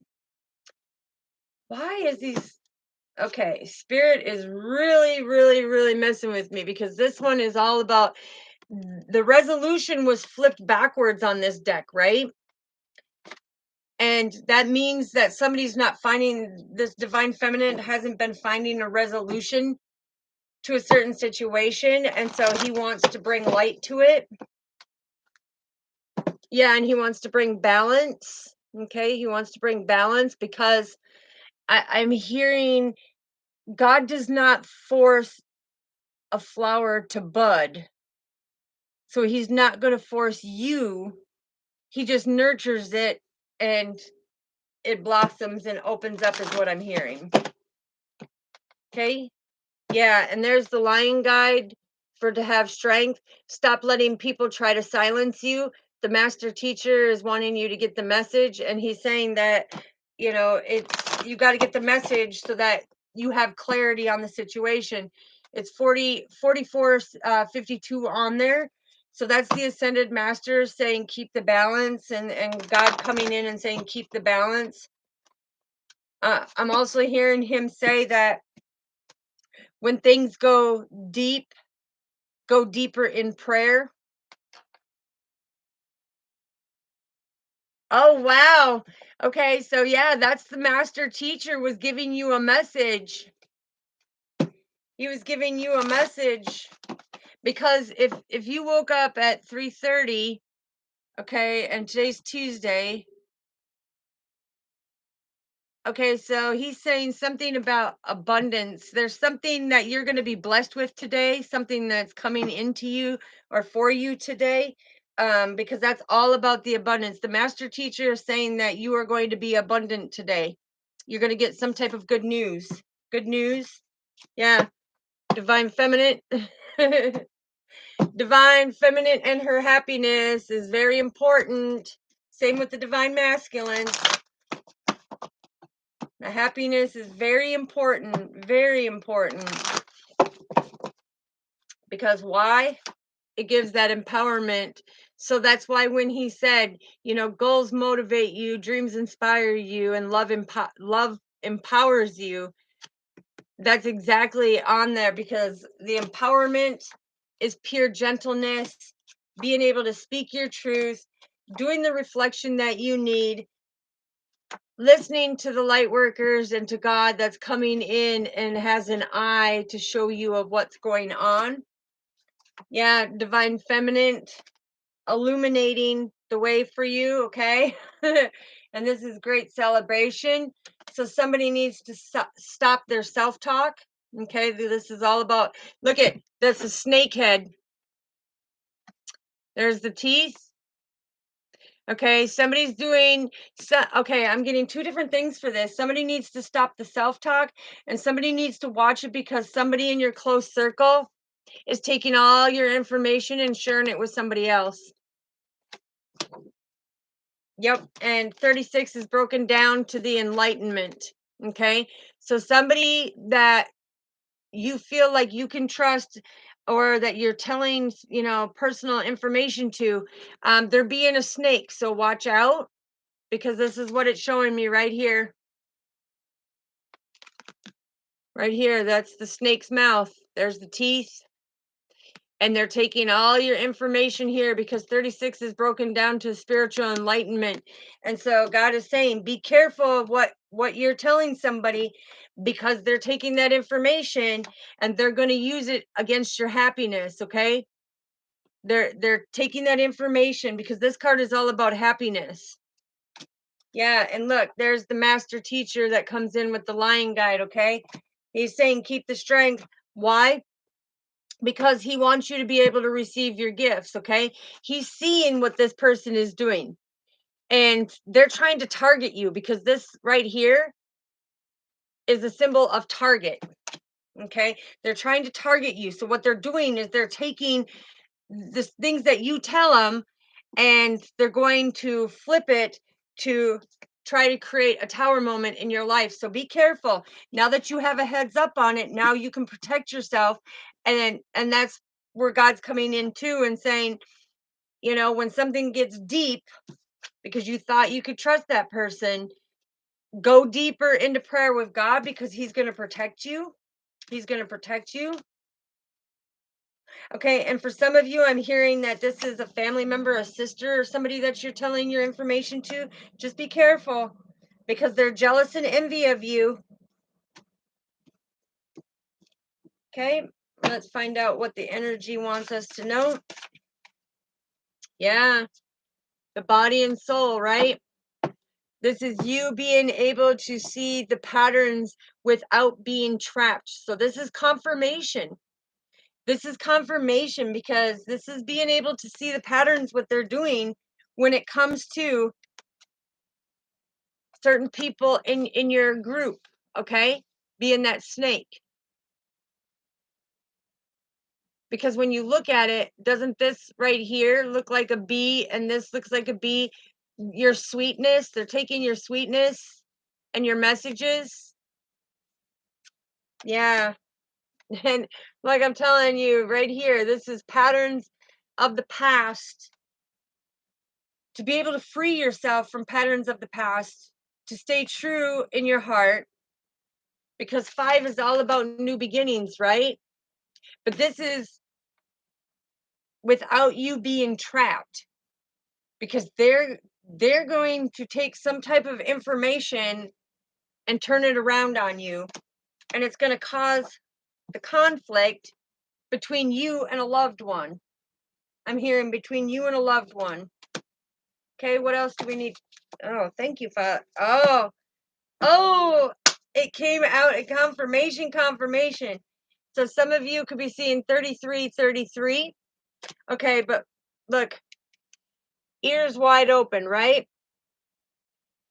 Why is these? Okay, spirit is really, really, really messing with me, because this one is all about the resolution was flipped backwards on this deck, right? And that means that somebody's not finding, this divine feminine hasn't been finding a resolution to a certain situation. And so he wants to bring light to it. Yeah, and he wants to bring balance. Okay, he wants to bring balance, because I'm hearing God does not force a flower to bud. So he's not going to force you. He just nurtures it, and it blossoms and opens up, is what I'm hearing. Okay. Yeah. And there's the lion guide for to have strength. Stop letting people try to silence you. The master teacher is wanting you to get the message. And he's saying that, you got to get the message so that you have clarity on the situation. It's 44, 52 on there. So that's the ascended master saying keep the balance, and God coming in and saying keep the balance. I'm also hearing him say that when things go deep, go deeper in prayer. Oh, wow. Okay, so yeah, that's the master teacher was giving you a message. He was giving you a message because if you woke up at 3:30, okay, and today's Tuesday. Okay, so he's saying something about abundance. There's something that you're going to be blessed with today, something that's coming into you or for you today, because that's all about the abundance. The master teacher is saying that you are going to be abundant today. You're going to get some type of good news. Good news. Yeah. Divine feminine. Divine feminine and her happiness is very important. Same with the divine masculine. The happiness is very important, because why? It gives that empowerment. So that's why when he said, goals motivate you, dreams inspire you, and love empowers you, that's exactly on there, because the empowerment is pure gentleness, being able to speak your truth, doing the reflection that you need, listening to the light workers and to God that's coming in and has an eye to show you of what's going on. Yeah, divine feminine illuminating the way for you, okay? And this is great celebration. So somebody needs to stop their self-talk. Okay, this is all about, look at, that's a snake head. There's the teeth. Okay, somebody's doing, okay, I'm getting two different things for this. Somebody needs to stop the self-talk, and somebody needs to watch it because somebody in your close circle is taking all your information and sharing it with somebody else. Yep, and 36 is broken down to the enlightenment. Okay, so somebody that you feel like you can trust, or that you're telling personal information to, they're being a snake, so watch out, because this is what it's showing me right here. Right here, that's the snake's mouth. There's the teeth. And they're taking all your information here, because 36 is broken down to spiritual enlightenment. And so God is saying, be careful of what you're telling somebody, because they're taking that information and they're going to use it against your happiness, okay? They're taking that information, because this card is all about happiness. Yeah, and look, there's the master teacher that comes in with the lion guide, okay? He's saying keep the strength. Why? Because he wants you to be able to receive your gifts, okay? He's seeing what this person is doing, and they're trying to target you, because this right here is a symbol of target, okay? They're trying to target you. So what they're doing is they're taking the things that you tell them, and they're going to flip it to try to create a tower moment in your life. So be careful. Now that you have a heads up on it, now you can protect yourself. And that's where God's coming in too, and saying, when something gets deep, because you thought you could trust that person, go deeper into prayer with God, because he's going to protect you. He's going to protect you. Okay, and for some of you, I'm hearing that this is a family member, a sister, or somebody that you're telling your information to. Just be careful, because they're jealous and envy of you. Okay, let's find out what the energy wants us to know. Yeah, the body and soul, right? This is you being able to see the patterns without being trapped. So this is confirmation. This is confirmation, because this is being able to see the patterns, what they're doing when it comes to certain people in your group, okay? Being that snake. Because when you look at it, doesn't this right here look like a bee, and this looks like a bee? Your sweetness, they're taking your sweetness. and your messages. Yeah. And like I'm telling you right here, this is patterns of the past. To be able to free yourself from patterns of the past, to stay true in your heart, because 5 is all about new beginnings, right? But this is without you being trapped, because they're going to take some type of information and turn it around on you, and it's going to cause the conflict between you and a loved one. I'm hearing between you and a loved one. Okay, what else do we need? Oh, thank you, Father. Oh, it came out a confirmation. So some of you could be seeing 3333. Okay, but look, ears wide open, right?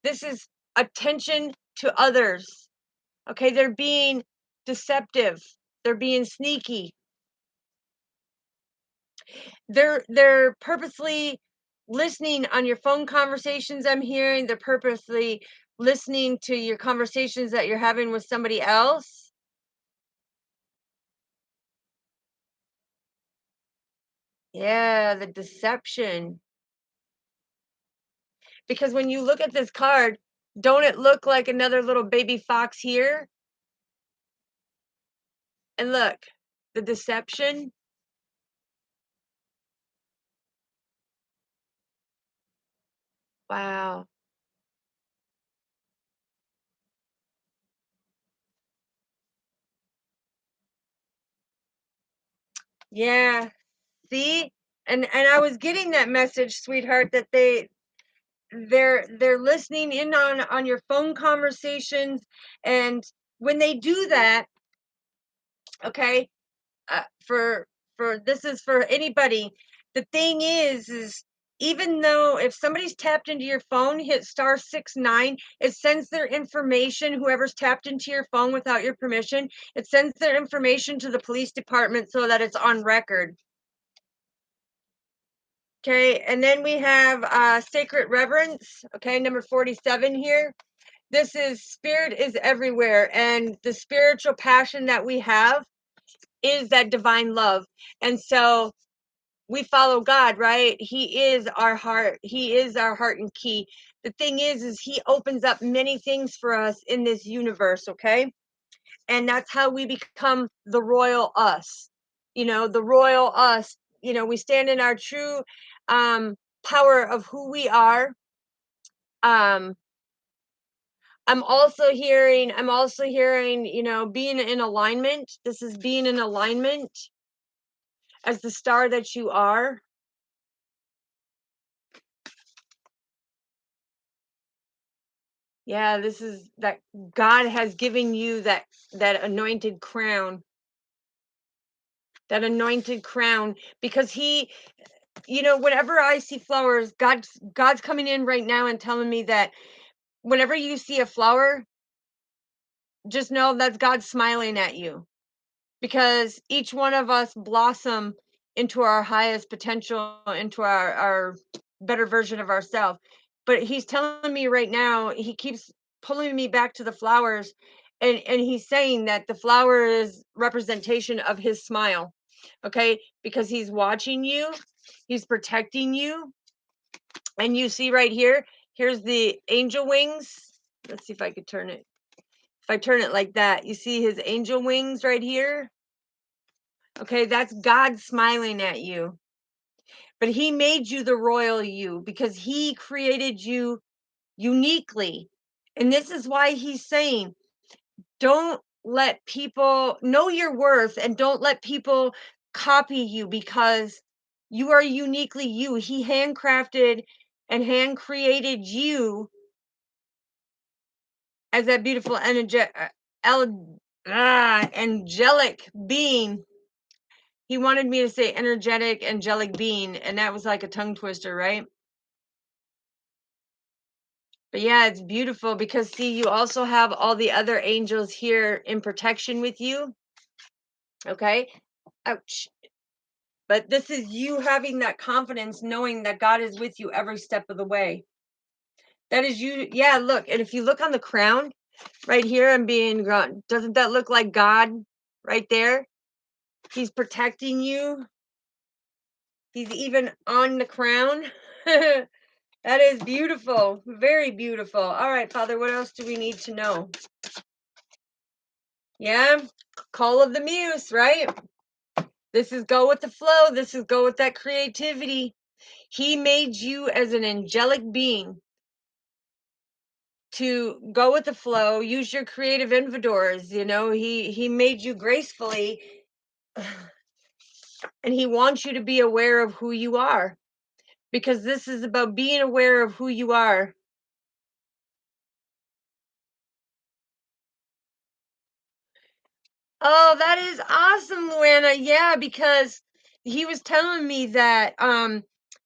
This is attention to others. Okay, they're being deceptive. They're being sneaky. They're purposely listening on your phone conversations. I'm hearing they're purposely listening to your conversations that you're having with somebody else. Yeah, the deception. Because when you look at this card, don't it look like another little baby fox here? And look, the deception. Wow. Yeah. See? And I was getting that message, sweetheart, that they're listening in on your phone conversations, and when they do that, okay, for this is for anybody. The thing is even though if somebody's tapped into your phone, hit *69, it sends their information, whoever's tapped into your phone without your permission, it sends their information to the police department so that it's on record. Okay, and then we have sacred reverence. Okay, number 47 here. This is spirit is everywhere, and the spiritual passion that we have is that divine love. And so we follow God, right? He is our heart. He is our heart and key. The thing is he opens up many things for us in this universe, okay? And that's how we become the royal us. You know, the royal us. You know, we stand in our true power of who we are. Um, I'm also hearing, you know, being in alignment. This is being in alignment as the star that you are. Yeah, this is that God has given you that anointed crown. That anointed crown, because he, you know, whenever I see flowers, God's coming in right now and telling me that whenever you see a flower, just know that's God smiling at you, because each one of us blossom into our highest potential, into our better version of ourselves. But he's telling me right now, he keeps pulling me back to the flowers, and he's saying that the flower is representation of his smile. Okay, because he's watching you, he's protecting you. And you see right here, here's the angel wings. Let's see if I could turn it. If I turn it like that, you see his angel wings right here. Okay, that's God smiling at you. But he made you the royal you because he created you uniquely. And this is why he's saying, don't let people know your worth, and don't let people copy you, because you are uniquely you. He handcrafted and hand created you as that beautiful angelic being. He wanted me to say energetic, angelic being, and that was like a tongue twister, right? But yeah, it's beautiful because see, you also have all the other angels here in protection with you. Okay. Ouch. But this is you having that confidence, knowing that God is with you every step of the way. That is you. Yeah, look. And if you look on the crown right here, I'm being grown. Doesn't that look like God right there? He's protecting you. He's even on the crown. That is beautiful. Very beautiful. All right, Father, what else do we need to know? Yeah, call of the muse, right? This is go with the flow. This is go with that creativity. He made you as an angelic being to go with the flow, use your creative invadors, he made you gracefully, and he wants you to be aware of who you are, because this is about being aware of who you are. Oh, that is awesome, Luana. Yeah, because he was telling me that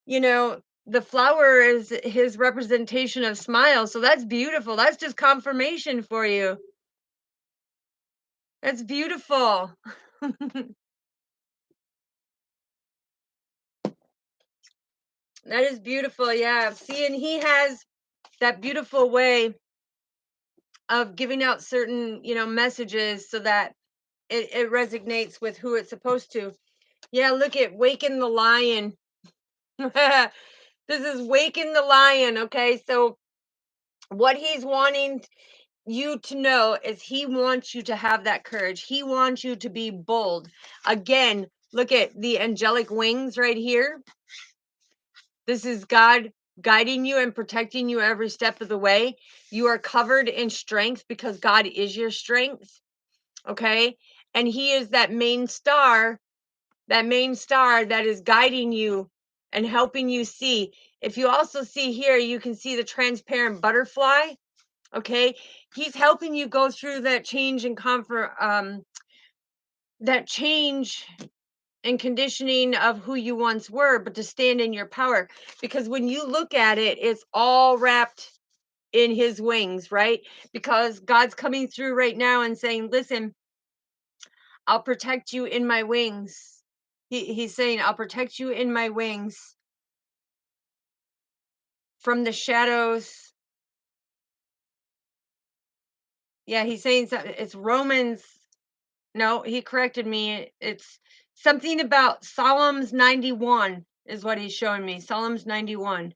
you know, the flower is his representation of smile. So that's beautiful. That's just confirmation for you. That's beautiful. That is beautiful. Yeah. See, and he has that beautiful way of giving out certain, messages so that it resonates with who it's supposed to. Yeah, look at Waken the Lion. This is Waken the Lion. Okay. So what he's wanting you to know is he wants you to have that courage. He wants you to be bold. Again, look at the angelic wings right here. This is God guiding you and protecting you every step of the way. You are covered in strength because God is your strength. Okay. And he is that main star that is guiding you and helping you see. If you also see here, you can see the transparent butterfly. Okay. He's helping you go through that change and that change and conditioning of who you once were, but to stand in your power. Because when you look at it, it's all wrapped in his wings, right? Because God's coming through right now and saying, listen, I'll protect you in my wings. He's saying, I'll protect you in my wings from the shadows. Yeah, he's saying something. It's Romans. No, he corrected me. It's something about Psalms 91 is what he's showing me. Psalms 91.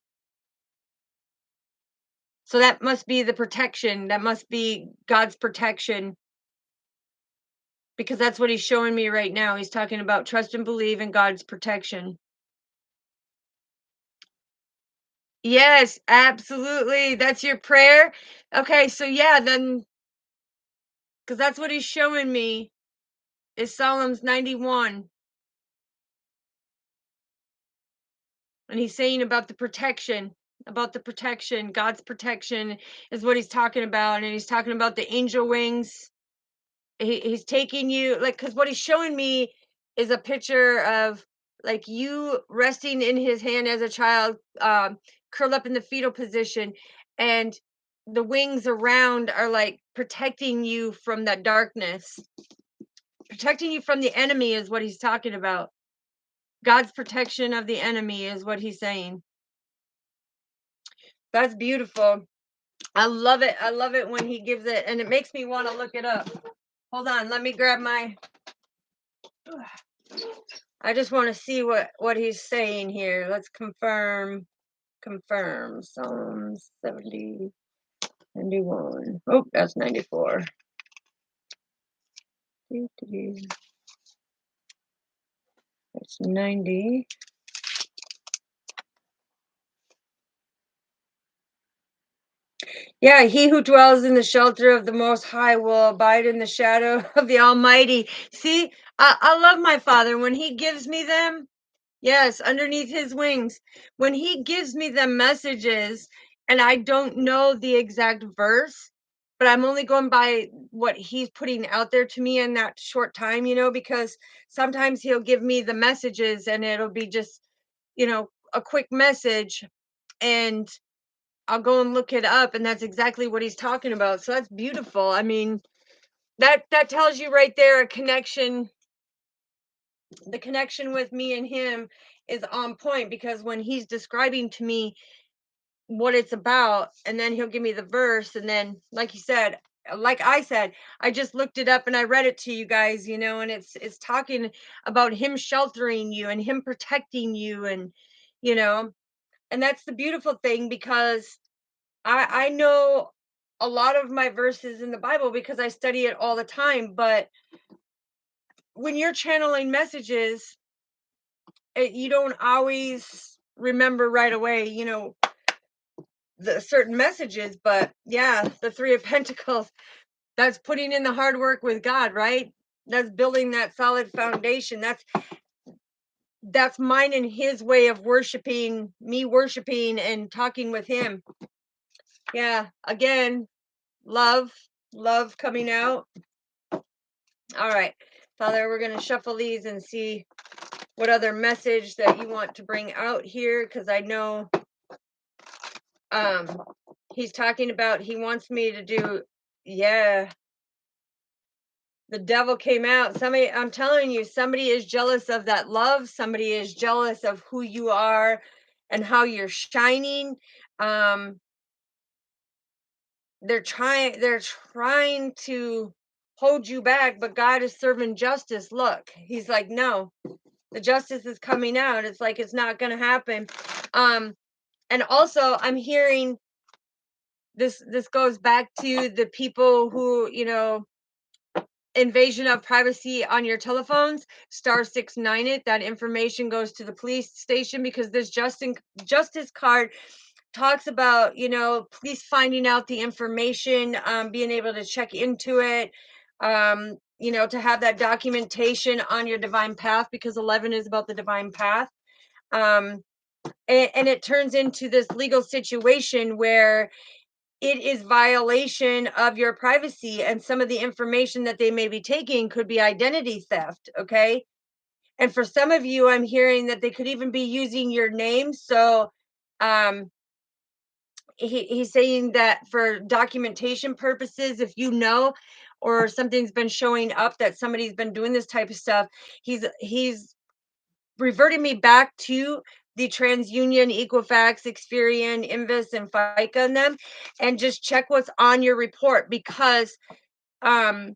So that must be the protection. That must be God's protection, because that's what he's showing me right now. He's talking about trust and believe in God's protection. Yes, absolutely. That's your prayer. Okay, so yeah, then, because that's what he's showing me is Psalms 91. And he's saying about the protection, God's protection is what he's talking about. And he's talking about the angel wings. He's taking you, like, because what he's showing me is a picture of like you resting in his hand as a child, curled up in the fetal position, and the wings around are like protecting you from that darkness, protecting you from the enemy is what he's talking about. God's protection of the enemy is what he's saying. That's beautiful. I love it. I love it when he gives it, and it makes me want to look it up. Hold on, let me grab my. I just want to see what he's saying here. Let's confirm. Confirm. Psalms 70, 91. Oh, that's 94. That's 90. Yeah, he who dwells in the shelter of the Most High will abide in the shadow of the Almighty. See, I love my Father. When he gives me them, yes, underneath his wings, when he gives me the messages, and I don't know the exact verse, but I'm only going by what he's putting out there to me in that short time, because sometimes he'll give me the messages and it'll be just, a quick message, and I'll go and look it up, and that's exactly what he's talking about. So that's beautiful. I mean, that tells you right there a connection. The connection with me and him is on point, because when he's describing to me what it's about, and then he'll give me the verse, and then like you said, like I said, I just looked it up and I read it to you guys, and it's talking about him sheltering you and him protecting you, and you know and that's the beautiful thing, because I know a lot of my verses in the Bible because I study it all the time, but when you're channeling messages, you don't always remember right away, the certain messages. But yeah, the 3 of Pentacles, that's putting in the hard work with God, right? That's building that solid foundation. That's mine and his way of worshiping, me worshiping and talking with him. Yeah, again, love, love coming out. All right, Father, we're going to shuffle these and see what other message that you want to bring out here, because I know he's talking about, he wants me to do, yeah, the devil came out. Somebody, I'm telling you, somebody is jealous of that love. Somebody is jealous of who you are and how you're shining. Um, they're trying to hold you back, but God is serving justice. Look, he's like, no, the justice is coming out. It's like, it's not going to happen. And also I'm hearing this goes back to the people who, invasion of privacy on your telephones. *69 it. That information goes to the police station, because this justice card talks about, police finding out the information, being able to check into it, to have that documentation on your divine path, because 11 is about the divine path. um and it turns into this legal situation where it is violation of your privacy, and some of the information that they may be taking could be identity theft. Okay, and for some of you, I'm hearing that they could even be using your name. So um he's saying that for documentation purposes, if or something's been showing up that somebody's been doing this type of stuff, he's reverting me back to the TransUnion, Equifax, Experian, Invest, and FICA and them, and just check what's on your report, because um,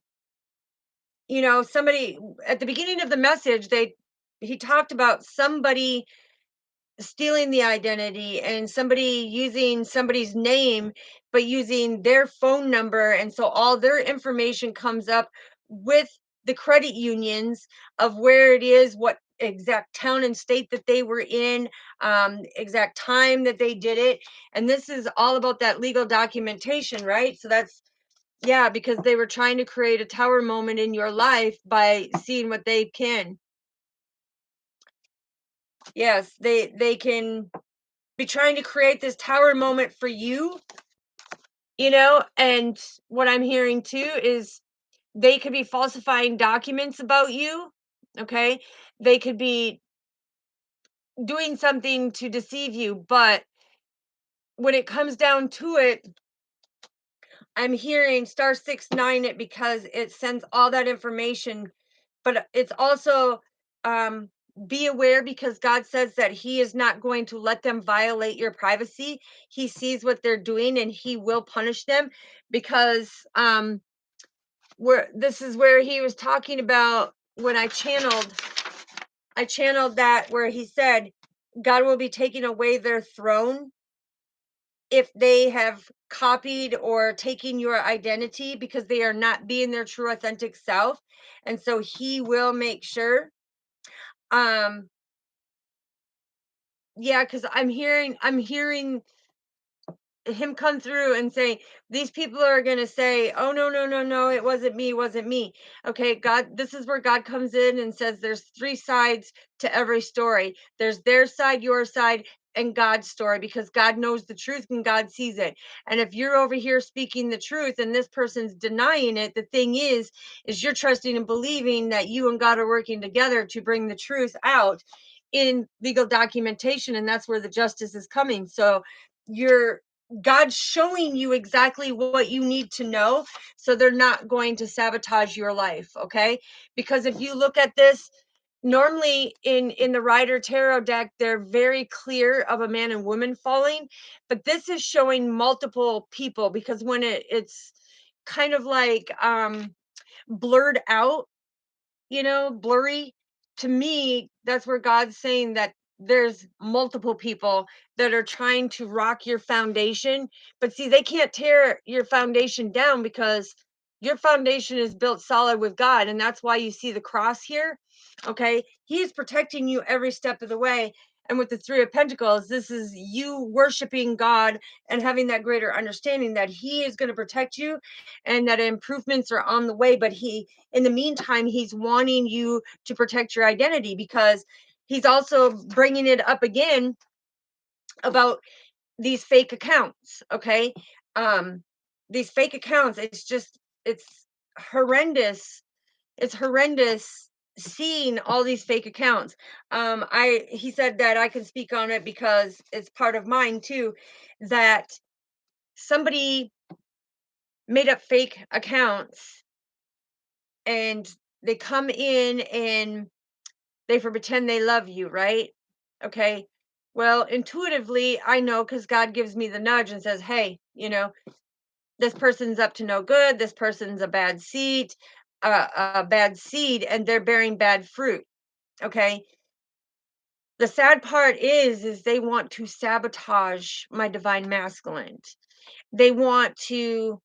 somebody at the beginning of the message, he talked about somebody stealing the identity, and somebody using somebody's name but using their phone number, and so all their information comes up with the credit unions of where it is, what exact town and state that they were in, exact time that they did it. And this is all about that legal documentation, right? So that's, yeah, because they were trying to create a tower moment in your life by seeing what they can. Yes, they can be trying to create this tower moment for you, and what I'm hearing too is they could be falsifying documents about you. Okay, they could be doing something to deceive you, but when it comes down to it, I'm hearing *69 it, because it sends all that information. But it's also, um be aware, because God says that he is not going to let them violate your privacy. He sees what they're doing and he will punish them, because where this is where he was talking about, when I channeled that, where he said God will be taking away their throne if they have copied or taken your identity, because they are not being their true authentic self. And so he will make sure. um yeah, because I'm hearing him come through and say, these people are going to say, oh, no, no, no, no, it wasn't me. Okay, God, this is where God comes in and says there's 3 sides to every story. There's their side, your side, and God's story, because God knows the truth and God sees it. And if you're over here speaking the truth and this person's denying it, the thing is you're trusting and believing that you and God are working together to bring the truth out in legal documentation, and that's where the justice is coming. So you're God's showing you exactly what you need to know, so they're not going to sabotage your life. Okay, because if you look at this, Normally in the Rider Tarot deck, they're very clear of a man and woman falling, but this is showing multiple people because when it's kind of like blurred out, blurry. To me, that's where God's saying that there's multiple people that are trying to rock your foundation. But see, they can't tear your foundation down because your foundation is built solid with God. And that's why you see the cross here. Okay. He's protecting you every step of the way. And with the Three of Pentacles, this is you worshiping God and having that greater understanding that He is going to protect you and that improvements are on the way. But in the meantime, He's wanting you to protect your identity because He's also bringing it up again about these fake accounts. Okay. Um, these fake accounts, it's horrendous. It's horrendous seeing all these fake accounts. He said that I can speak on it because it's part of mine too, that somebody made up fake accounts and they come in and they for pretend they love you, right? Okay. Well, intuitively, I know because God gives me the nudge and says, hey, this person's up to no good. This person's a bad seed, and they're bearing bad fruit. Okay. The sad part is they want to sabotage my divine masculine. They want to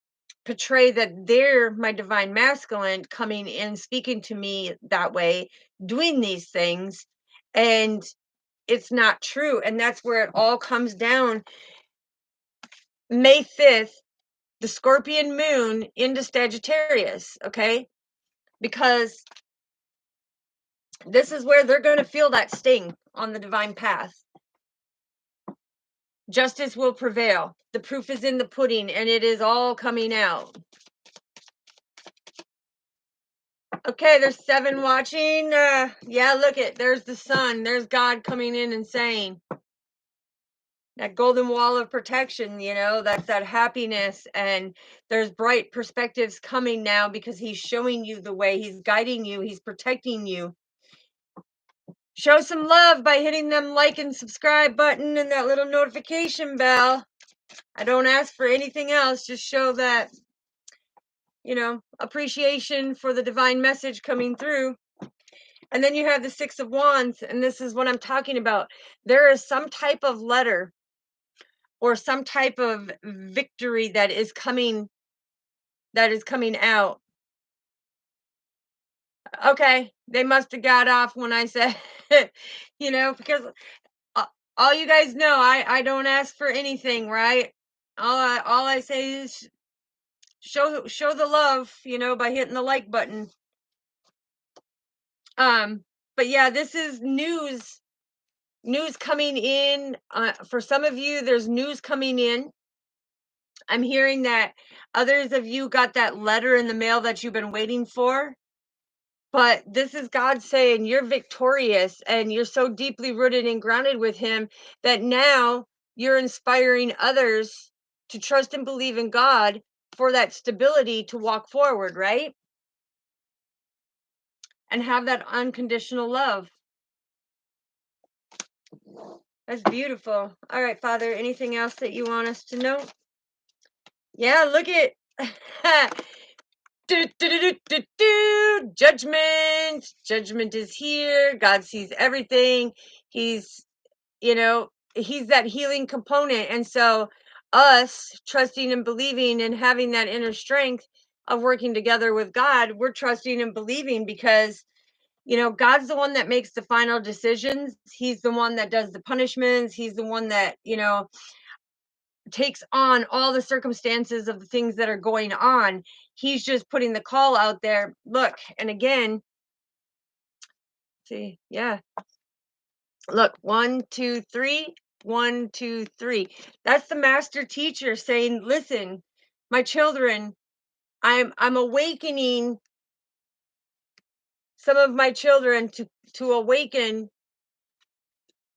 portray that they're my divine masculine coming in, speaking to me that way, doing these things. And it's not true. And that's where it all comes down. May 5th, the Scorpion moon into Sagittarius. Okay. Because this is where they're going to feel that sting on the divine path. Justice will prevail. The proof is in the pudding and it is all coming out. Okay, there's 7 watching. Yeah, look there's the sun. There's God coming in and saying that golden wall of protection, that's that happiness. And there's bright perspectives coming now because He's showing you the way. He's guiding you. He's protecting you. Show some love by hitting them like and subscribe button and that little notification bell. I don't ask for anything else. Just show that, appreciation for the divine message coming through. And then you have the 6 of Wands, and this is what I'm talking about. There is some type of letter or some type of victory that is coming out. Okay, they must have got off when I said, because all you guys know, I don't ask for anything, right? All I say is show the love, by hitting the like button. But yeah, this is news coming in. For some of you, there's news coming in. I'm hearing that others of you got that letter in the mail that you've been waiting for. But this is God saying you're victorious and you're so deeply rooted and grounded with Him that now you're inspiring others to trust and believe in God for that stability to walk forward, right? And have that unconditional love. That's beautiful. All right, Father, anything else that you want us to know? Yeah, look at judgment. Judgment is here. God sees everything. He's, he's that healing component. And so us trusting and believing and having that inner strength of working together with God, we're trusting and believing because God's the one that makes the final decisions. He's the one that does the punishments. He's the one that, takes on all the circumstances of the things that are going on. He's just putting the call out there. Look, and again, see, yeah. Look, 1, 2, 3, 1, 2, 3. That's the master teacher saying, listen, my children, I'm awakening some of my children to awaken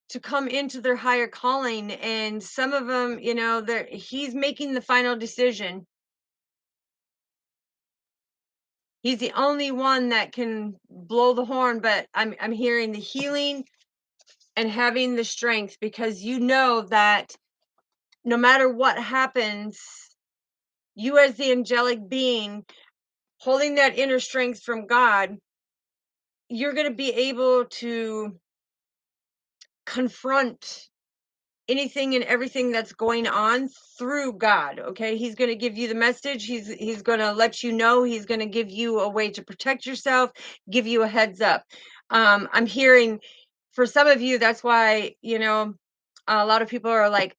to come into their higher calling, and some of them, he's making the final decision. He's the only one that can blow the horn, but I'm hearing the healing and having the strength, because you know that no matter what happens, you as the angelic being holding that inner strength from God, you're going to be able to confront anything and everything that's going on through God. Okay, he's going to give you the message. He's going to let you know. He's going to give you a way to protect yourself, give you a heads up. I'm hearing, for some of you, that's why, a lot of people are like,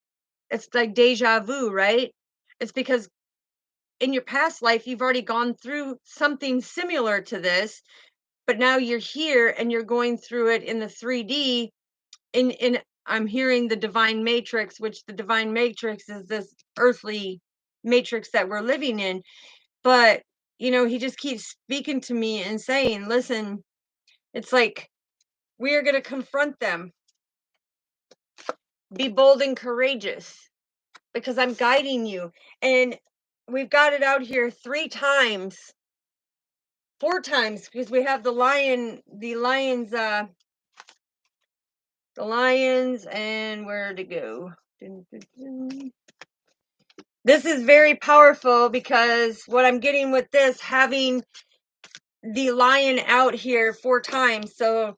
it's like deja vu, right? It's because in your past life you've already gone through something similar to this, but now you're here and you're going through it in the 3D. In I'm hearing the divine matrix, which the divine matrix is this earthly matrix that we're living in. But he just keeps speaking to me and saying, listen, it's like, we are going to confront them. Be bold and courageous, because I'm guiding you. And we've got it out here 3 times, 4 times, because we have the lions, and where to go. Dun, dun, dun. This is very powerful, because what I'm getting with this, having the lion out here 4 times. So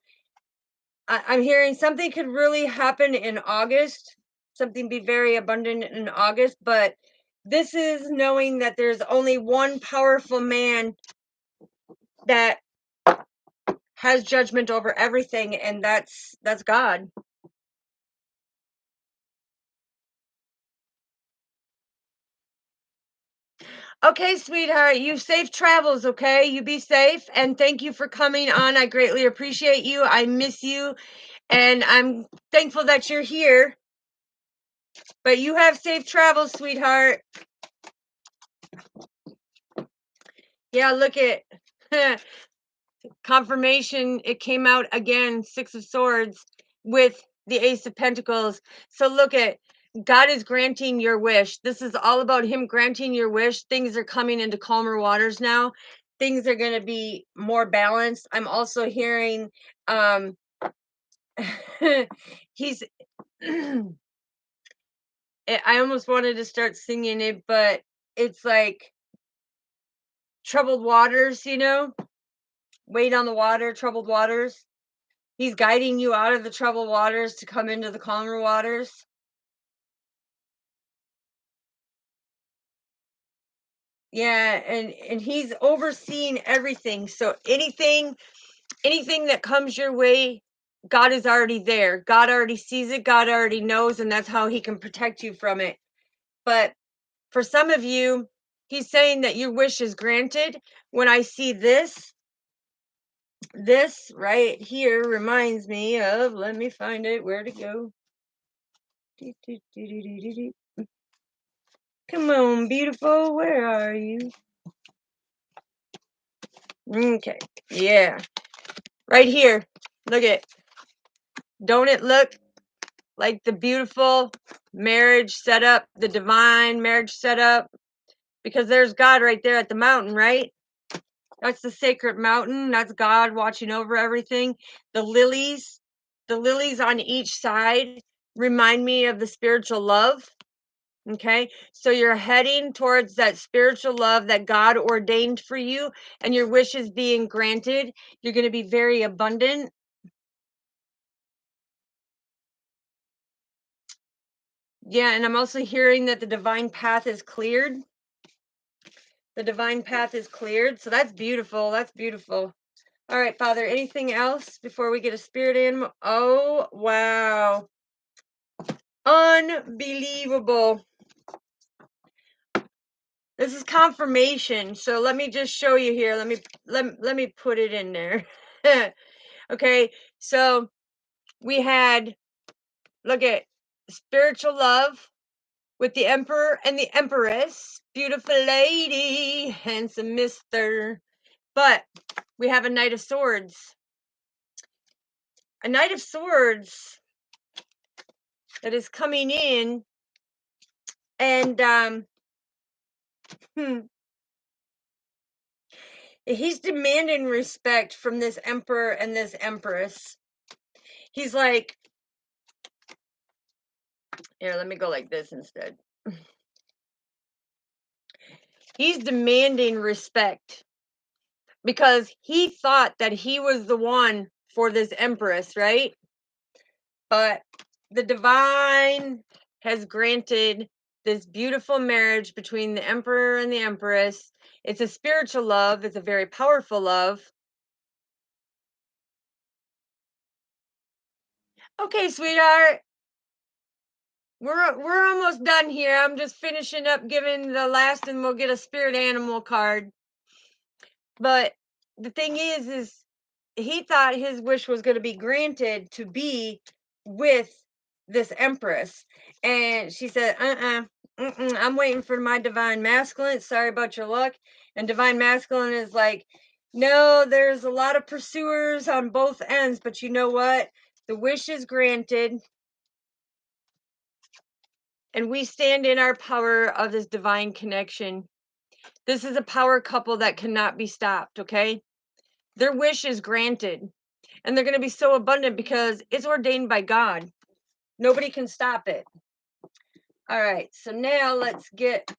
I'm hearing something could really happen in August, something be very abundant in August. But this is knowing that there's only one powerful man that has judgment over everything, and that's God. Okay, sweetheart, you safe travels, okay? You be safe, and thank you for coming on. I greatly appreciate you. I miss you, and I'm thankful that you're here. But you have safe travels, sweetheart. Yeah, look at confirmation. It came out again, 6 of Swords with the Ace of Pentacles. So look at, God is granting your wish. This is all about him granting your wish. Things are coming into calmer waters now. Things are going to be more balanced. I'm also hearing he's I almost wanted to start singing it, but it's like troubled waters, wait on the water, troubled waters. He's guiding you out of the troubled waters to come into the calmer waters. Yeah, and he's overseeing everything. So anything that comes your way, God is already there. God already sees it. God already knows, and that's how he can protect you from it. But for some of you, he's saying that your wish is granted. When I see this right here reminds me of, let me find it, where to go. Come on, beautiful, where are you? Okay, yeah, right here. Look at, don't it look like the beautiful marriage setup, the divine marriage setup? Because there's God right there at the mountain, right? That's the sacred mountain. That's God watching over everything. The lilies on each side remind me of the spiritual love. Okay, so you're heading towards that spiritual love that God ordained for you, and your wish is being granted. You're going to be very abundant. Yeah, and I'm also hearing that the divine path is cleared. The divine path is cleared. So that's beautiful. That's beautiful. All right, Father, anything else before we get a spirit animal? Oh, wow. Unbelievable. This is confirmation. So let me just show you here. Let me put it in there. Okay, so we had, look at, spiritual love with the emperor and the empress. Beautiful lady, handsome mister. But we have a knight of swords. A knight of swords that is coming in, and He's demanding respect from this emperor and this empress. He's like, here, let me go like this instead. He's demanding respect because he thought that he was the one for this empress, right? But the divine has granted this beautiful marriage between the emperor and the empress. It's a spiritual love, it's a very powerful love. Okay, sweetheart, we're almost done here. I'm just finishing up giving the last, and we'll get a spirit animal card. But the thing is he thought his wish was going to be granted to be with this empress, and she said, I'm waiting for my divine masculine. Sorry about your luck. And divine masculine is like, no, there's a lot of pursuers on both ends, but you know what? The wish is granted, and we stand in our power of this divine connection. This is a power couple that cannot be stopped, okay? Their wish is granted, and they're going to be so abundant because it's ordained by God. Nobody can stop it. All right, so now let's get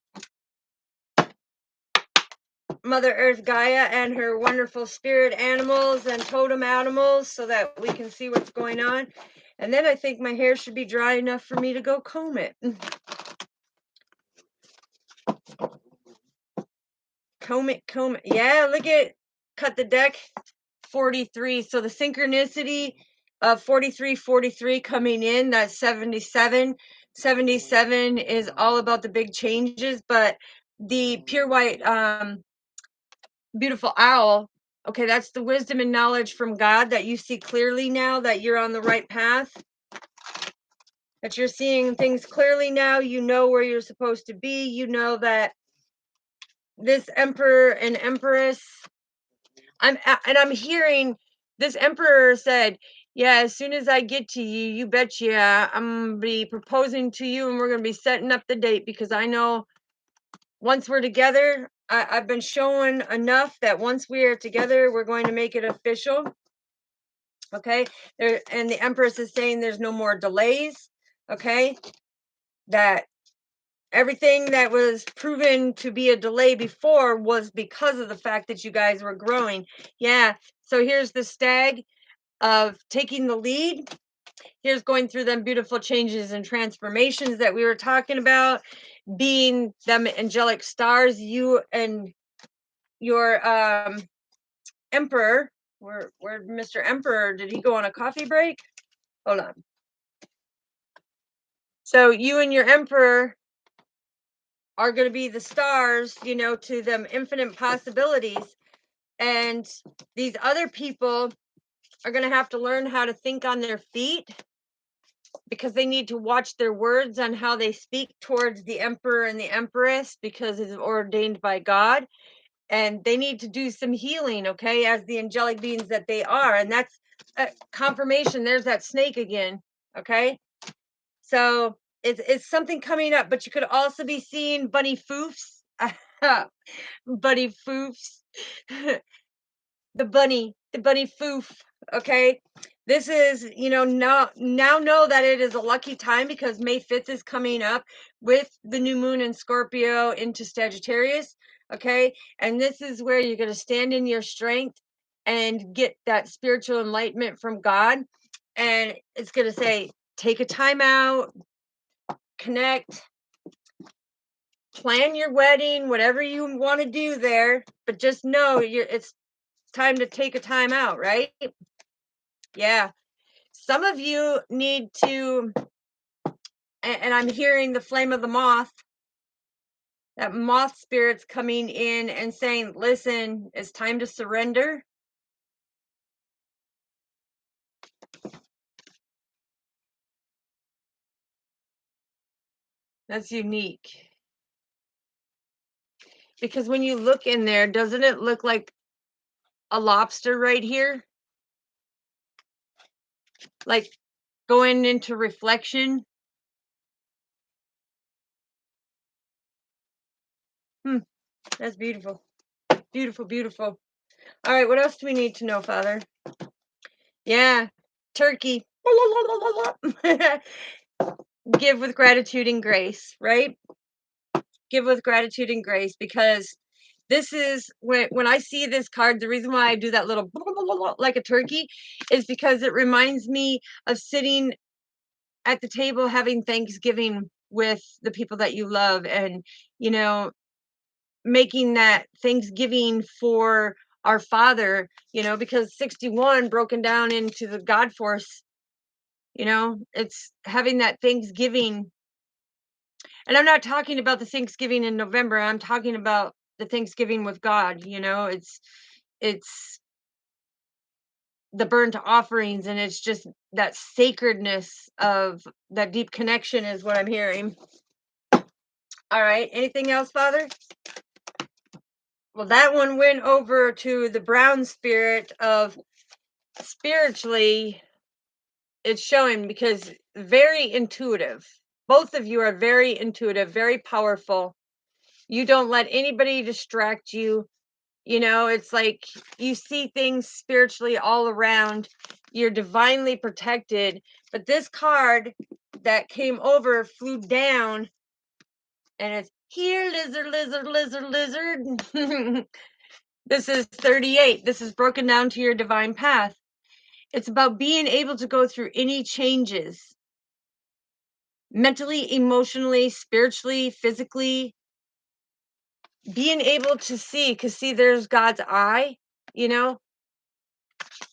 Mother Earth Gaia and her wonderful spirit animals and totem animals so that we can see what's going on. And then I think my hair should be dry enough for me to go comb it. Comb it, comb it. Yeah, look at, cut the deck, 43. So the synchronicity of 43 coming in, that's 77. 77 is all about the big changes, but the pure white beautiful owl, okay, that's the wisdom and knowledge from God that you see clearly now that you're on the right path, that you're seeing things clearly now. You know where you're supposed to be. You know that this emperor and empress, I'm hearing this emperor said, yeah, as soon as I get to you, you bet you I'm gonna be proposing to you, and we're gonna be setting up the date, because I know once we're together, I've been showing enough that once we are together, we're going to make it official. Okay, there, and the empress is saying there's no more delays. Okay, that everything that was proven to be a delay before was because of the fact that you guys were growing. Yeah, so here's the stag of taking the lead. Here's going through them beautiful changes and transformations that we were talking about, being them angelic stars. You and your emperor, where Mr. Emperor, did he go on a coffee break? Hold on. So you and your emperor are going to be the stars, you know, to them infinite possibilities. And these other people are going to have to learn how to think on their feet, because they need to watch their words on how they speak towards the emperor and the empress, because it's ordained by God. And they need to do some healing, okay, as the angelic beings that they are. And that's confirmation. There's that snake again, okay? So it's something coming up, but you could also be seeing bunny foofs. Bunny foofs. The bunny foof. Okay. This is, you know, now know that it is a lucky time, because May 5th is coming up with the new moon in Scorpio into Sagittarius. Okay. And this is where you're going to stand in your strength and get that spiritual enlightenment from God. And it's going to say, take a time out, connect, plan your wedding, whatever you want to do there, but just know it's time to take a time out, right? Yeah. Some of you need to, and I'm hearing the flame of the moth, that moth spirit's coming in and saying, listen, it's time to surrender. That's unique. Because when you look in there, doesn't it look like a lobster right here? Like going into reflection. That's beautiful. Beautiful, beautiful. All right, what else do we need to know, Father? Yeah, turkey. Give with gratitude and grace, right? Give with gratitude and grace, because this is when I see this card, the reason why I do that little like a turkey is because it reminds me of sitting at the table having Thanksgiving with the people that you love, and you know, making that Thanksgiving for our Father, because 61 broken down into the God force, it's having that Thanksgiving. And I'm not talking about the Thanksgiving in November. I'm talking about the Thanksgiving with God, it's the burnt offerings, and it's just that sacredness of that deep connection is what I'm hearing. All right. Anything else, Father? Well, that one went over to the brown spirit of spiritually. It's showing because very intuitive. Both of you are very intuitive, very powerful. You don't let anybody distract you. It's like you see things spiritually all around. You're divinely protected. But this card that came over flew down, and it's here, lizard, lizard, lizard, lizard. This is 38. This is broken down to your divine path. It's about being able to go through any changes mentally, emotionally, spiritually, physically, being able to see, because see, there's God's eye, no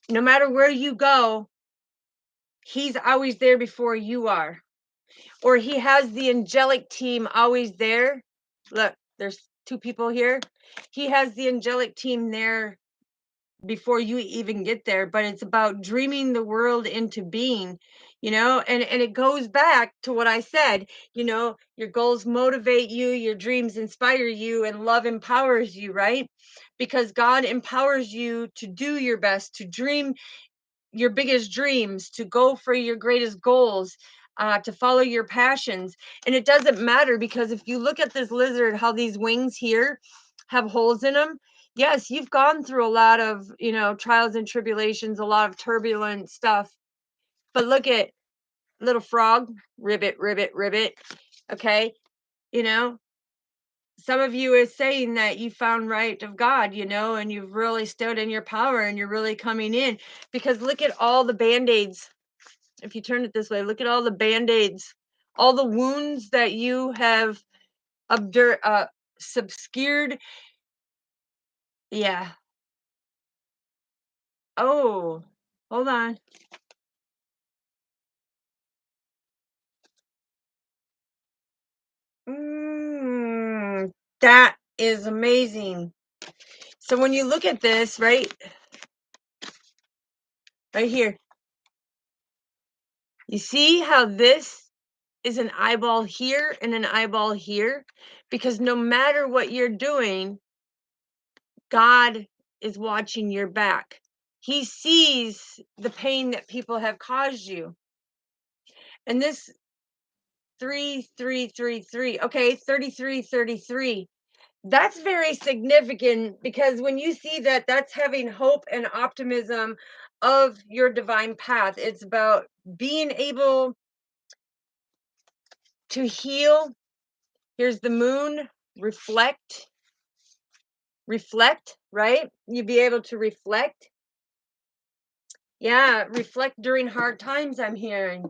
matter where you go, he's always there before you are, or he has the angelic team always there. Look, there's two people here. He has the angelic team there before you even get there, but it's about dreaming the world into being, and it goes back to what I said. Your goals motivate you, your dreams inspire you, and love empowers you, right? Because God empowers you to do your best, to dream your biggest dreams, to go for your greatest goals, to follow your passions. And it doesn't matter, because if you look at this lizard, how these wings here have holes in them. Yes, you've gone through a lot of, trials and tribulations, a lot of turbulent stuff. But look at little frog, ribbit, ribbit, ribbit. Okay. You know, some of you is saying that you found right of God, and you've really stood in your power, and you're really coming in, because look at all the band-aids. If you turn it this way, look at all the band-aids, all the wounds that you have subscured. Yeah. Oh, hold on. That is amazing. So when you look at this, right here, you see how this is an eyeball here and an eyeball here? Because no matter what you're doing, God is watching your back. He sees the pain that people have caused you. And this 3333, okay, 3333. That's very significant, because when you see that, that's having hope and optimism of your divine path. It's about being able to heal. Here's the moon, reflect, right? You be able to reflect. Yeah, reflect during hard times, I'm hearing.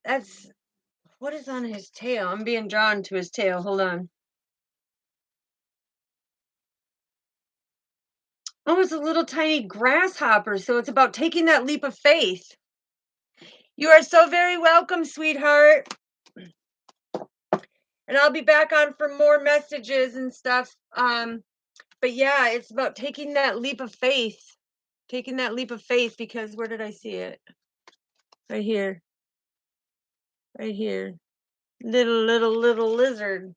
That's what is on his tail. I'm being drawn to his tail. Hold on. Oh, it's a little tiny grasshopper. So it's about taking that leap of faith. You are so very welcome, sweetheart. And I'll be back on for more messages and stuff. But yeah, it's about taking that leap of faith. Taking that leap of faith, because where did I see it? Right here. Right here. Little lizard.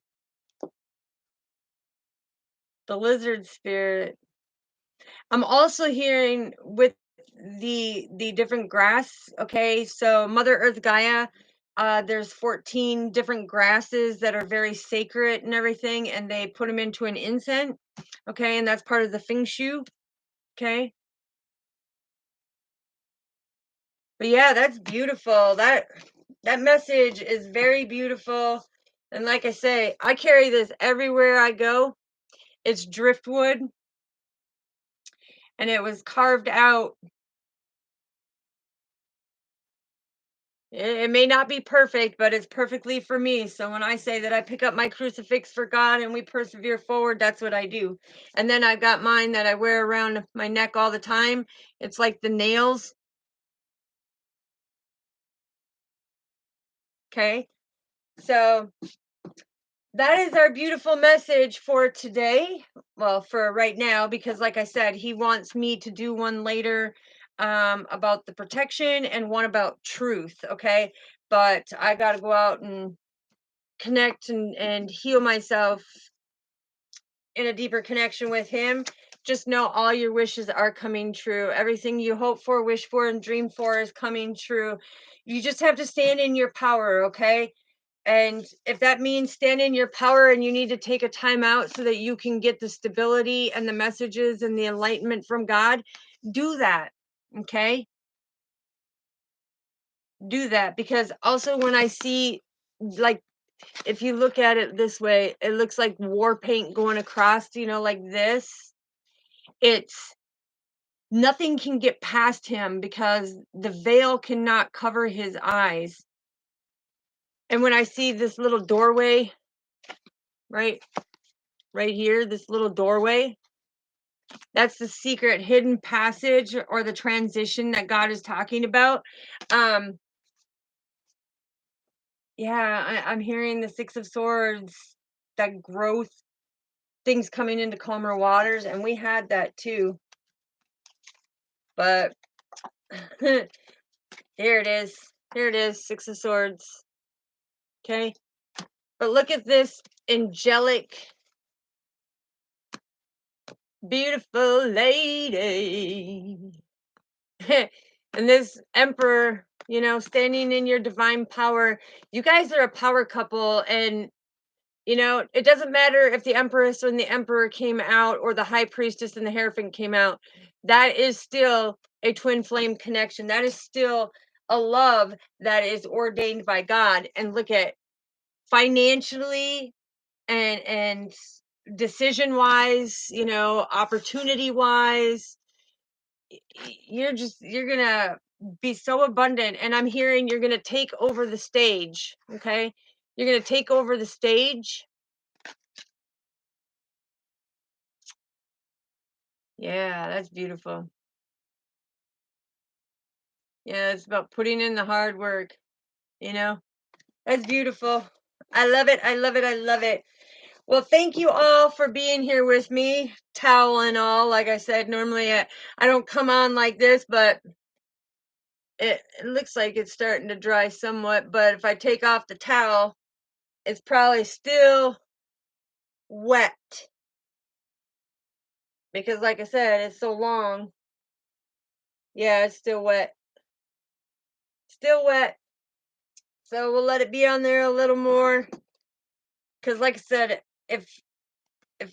The lizard spirit. I'm also hearing with the different grass. Okay, so Mother Earth Gaia, There's 14 different grasses that are very sacred and everything, and they put them into an incense. Okay, and that's part of the feng shui. Okay, but yeah, that's beautiful. That message is very beautiful. And like I say, I carry this everywhere I go. It's driftwood, and it was carved out. It may not be perfect, but it's perfectly for me. So when I say that I pick up my crucifix for God and we persevere forward, that's what I do. And then I've got mine that I wear around my neck all the time. It's like the nails. Okay. So that is our beautiful message for today. Well, for right now, because like I said, he wants me to do one later about the protection and one about truth. Okay. But I got to go out and connect and heal myself in a deeper connection with him. Just know all your wishes are coming true. Everything you hope for, wish for, and dream for is coming true. You just have to stand in your power, okay? And if that means stand in your power and you need to take a time out so that you can get the stability and the messages and the enlightenment from God, do that, okay? Do that, because also when I see, like, if you look at it this way, it looks like war paint going across, like this. It's nothing can get past him because the veil cannot cover his eyes. And when I see this little doorway, right, right here, this little doorway, that's the secret hidden passage or the transition that God is talking about. Um, yeah, I'm hearing the Six of Swords, that growth, things coming into calmer waters, and we had that too. But here it is. Here it is, Six of Swords. Okay. But look at this angelic, beautiful lady. And this emperor, standing in your divine power. You guys are a power couple. And, it doesn't matter if the empress and the emperor came out or the high priestess and the hierophant came out. That is still a twin flame connection. That is still a love that is ordained by God. And look at financially and decision wise, opportunity wise, you're gonna be so abundant. And I'm hearing you're gonna take over the stage. Okay, you're gonna take over the stage. Yeah, that's beautiful. Yeah, it's about putting in the hard work, you know that's beautiful. I love it, I love it, I love it. Well, thank you all for being here with me, towel and all. Like I said, normally I don't come on like this, but it looks like it's starting to dry somewhat. But if I take off the towel, it's probably still wet because, like I said, it's so long. Yeah, it's still wet. Still wet. So we'll let it be on there a little more. Because, like I said, if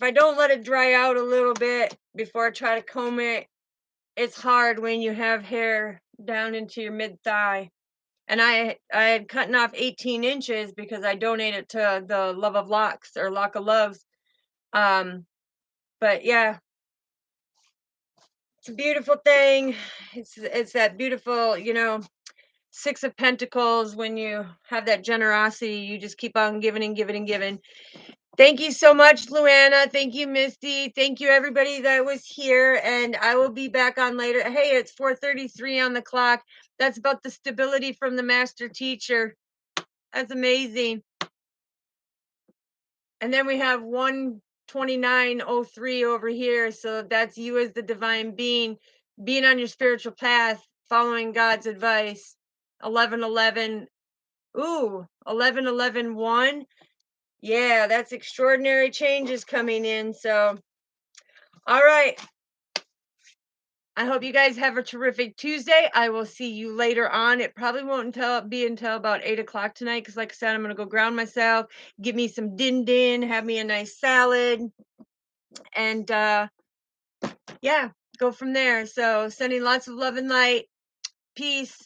I don't let it dry out a little bit before I try to comb it, it's hard when you have hair down into your mid thigh. And I had cutting off 18 inches because I donated to the Love of Locks or Lock of Loves. Um, but yeah, it's a beautiful thing. It's that beautiful, Six of Pentacles. When you have that generosity, you just keep on giving and giving and giving. Thank you so much, Luana. Thank you, Misty. Thank you, everybody that was here. And I will be back on later. Hey, it's 4:33 on the clock. That's about the stability from the master teacher. That's amazing. And then we have 12903 over here. So that's you as the divine being on your spiritual path, following God's advice. 1111. Ooh, 1111 Yeah, that's extraordinary changes coming in. So, all right. I hope you guys have a terrific Tuesday. I will see you later on. It probably won't be until about 8 o'clock tonight because, like I said, I'm gonna go ground myself, get me some din din, have me a nice salad, and yeah, go from there. So sending lots of love and light. Peace.